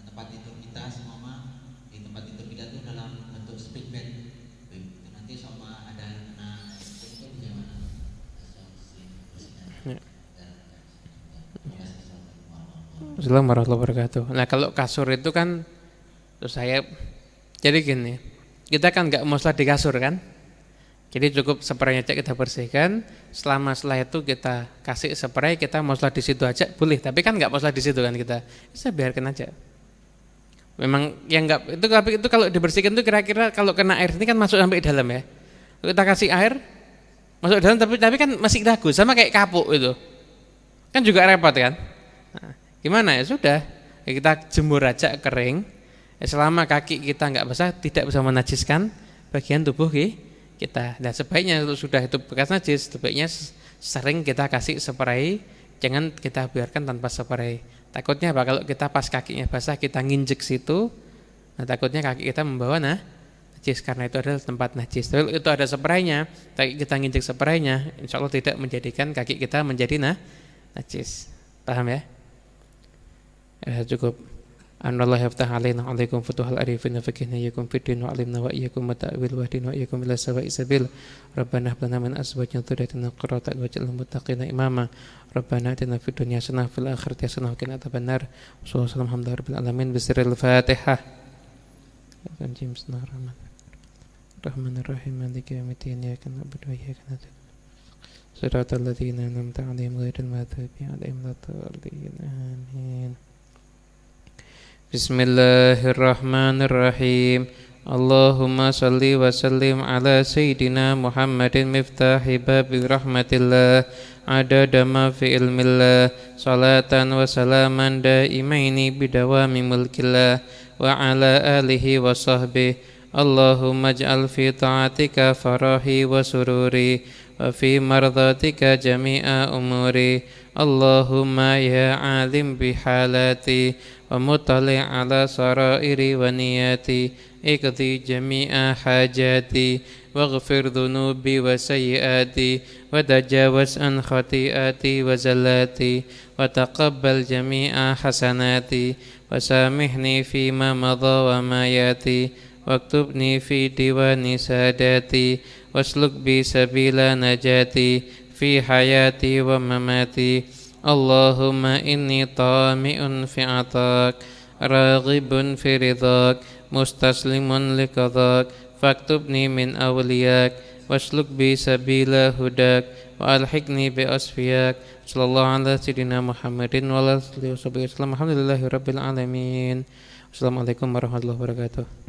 tempat tidur kita, semua di tempat tidur kita itu dalam bentuk spring bed. Itu nanti sama ada yang kena itu bagaimana? Assalamualaikum warahmatullahi wabarakatuh. Nah kalau kasur itu kan terus saya jadi gini, kita kan nggak mau sholat di kasur kan, jadi cukup spraynya aja kita bersihkan. Setelah itu kita kasih spray, kita mau sholat di situ aja boleh. Tapi kan nggak mau sholat di situ kan kita, bisa biarkan aja. Memang yang nggak itu kalau dibersihkan itu kira-kira kalau kena air ini kan masuk sampai dalam ya. Kita kasih air masuk dalam tapi kan masih ragu, sama kayak kapuk itu, kan juga repot kan. Nah, gimana ya sudah kita jemur aja kering. Selama kaki kita nggak basah tidak bisa menajiskan bagian tubuh kita. Dan sebaiknya kalau sudah itu bekas najis, sebaiknya sering kita kasih spray, jangan kita biarkan tanpa spray. Takutnya apa? Kalau kita pas kakinya basah kita nginjek situ, nah takutnya kaki kita membawa najis karena itu adalah tempat najis. Tapi itu ada spraynya, kita nginjek spraynya, insya Allah tidak menjadikan kaki kita menjadi najis. Paham ya? Cukup. Anallah yaftah alaina alaikum futuhal arifin fakihna yakum fiddin wa alimna wa iyyakum mata'wil wahdin wa iyyakum ila sawa'i sabil. Rabbana hab lana min azwajina dhurriyatan qurrata waj'alna muttaqina imama. Rabbana atina fid dunya hasanah fil akhirati hasanah wa qina adzabannar. Sallallahu alaihi rabbil alamin bisirril Fatihah. Bismillahirrahmanirrahim. Maliki yaumiddin iyyaka na'budu wa iyyaka nasta'in. Shiratal ladzina an'amta 'alaihim ghairil maghdubi 'alaihim waladdallin. Amin. Bismillahirrahmanirrahim. Allahumma salli wa sallim ala Sayyidina Muhammadin miftahi babi rahmatillah adada ma fi ilmillah salatan wa salaman daimaini bidawami mulkillah wa ala alihi wa sahbihi. Allahumma ij'al fi ta'atika farahi wa sururi wa fi mardhatika jami'a umuri. Allahumma ya alim bihalati wa mutali' ala sarairi wa niyati اقضي جميع حاجاتي واغفر ذنوبي وسيئاتي وتجاوز عن خطيئاتي وزلاتي وتقبل جميع حسناتي وسامحني فيما مضى وما ياتي واكتبني في ديوان ساداتي واسلك بي سبيل نجاتي في حياتي ومماتي. اللهم إني طامع في عطاك راغب في رضاك مستصلم لقضاك فاكتبني من أولياك واسلك بي سبيل هداك وألحقني بأصفياك. صلى الله على سيدنا محمد وعلى آله وصحبه وسلم. الحمد لله رب العالمين. Assalamualaikum warahmatullahi wabarakatuh.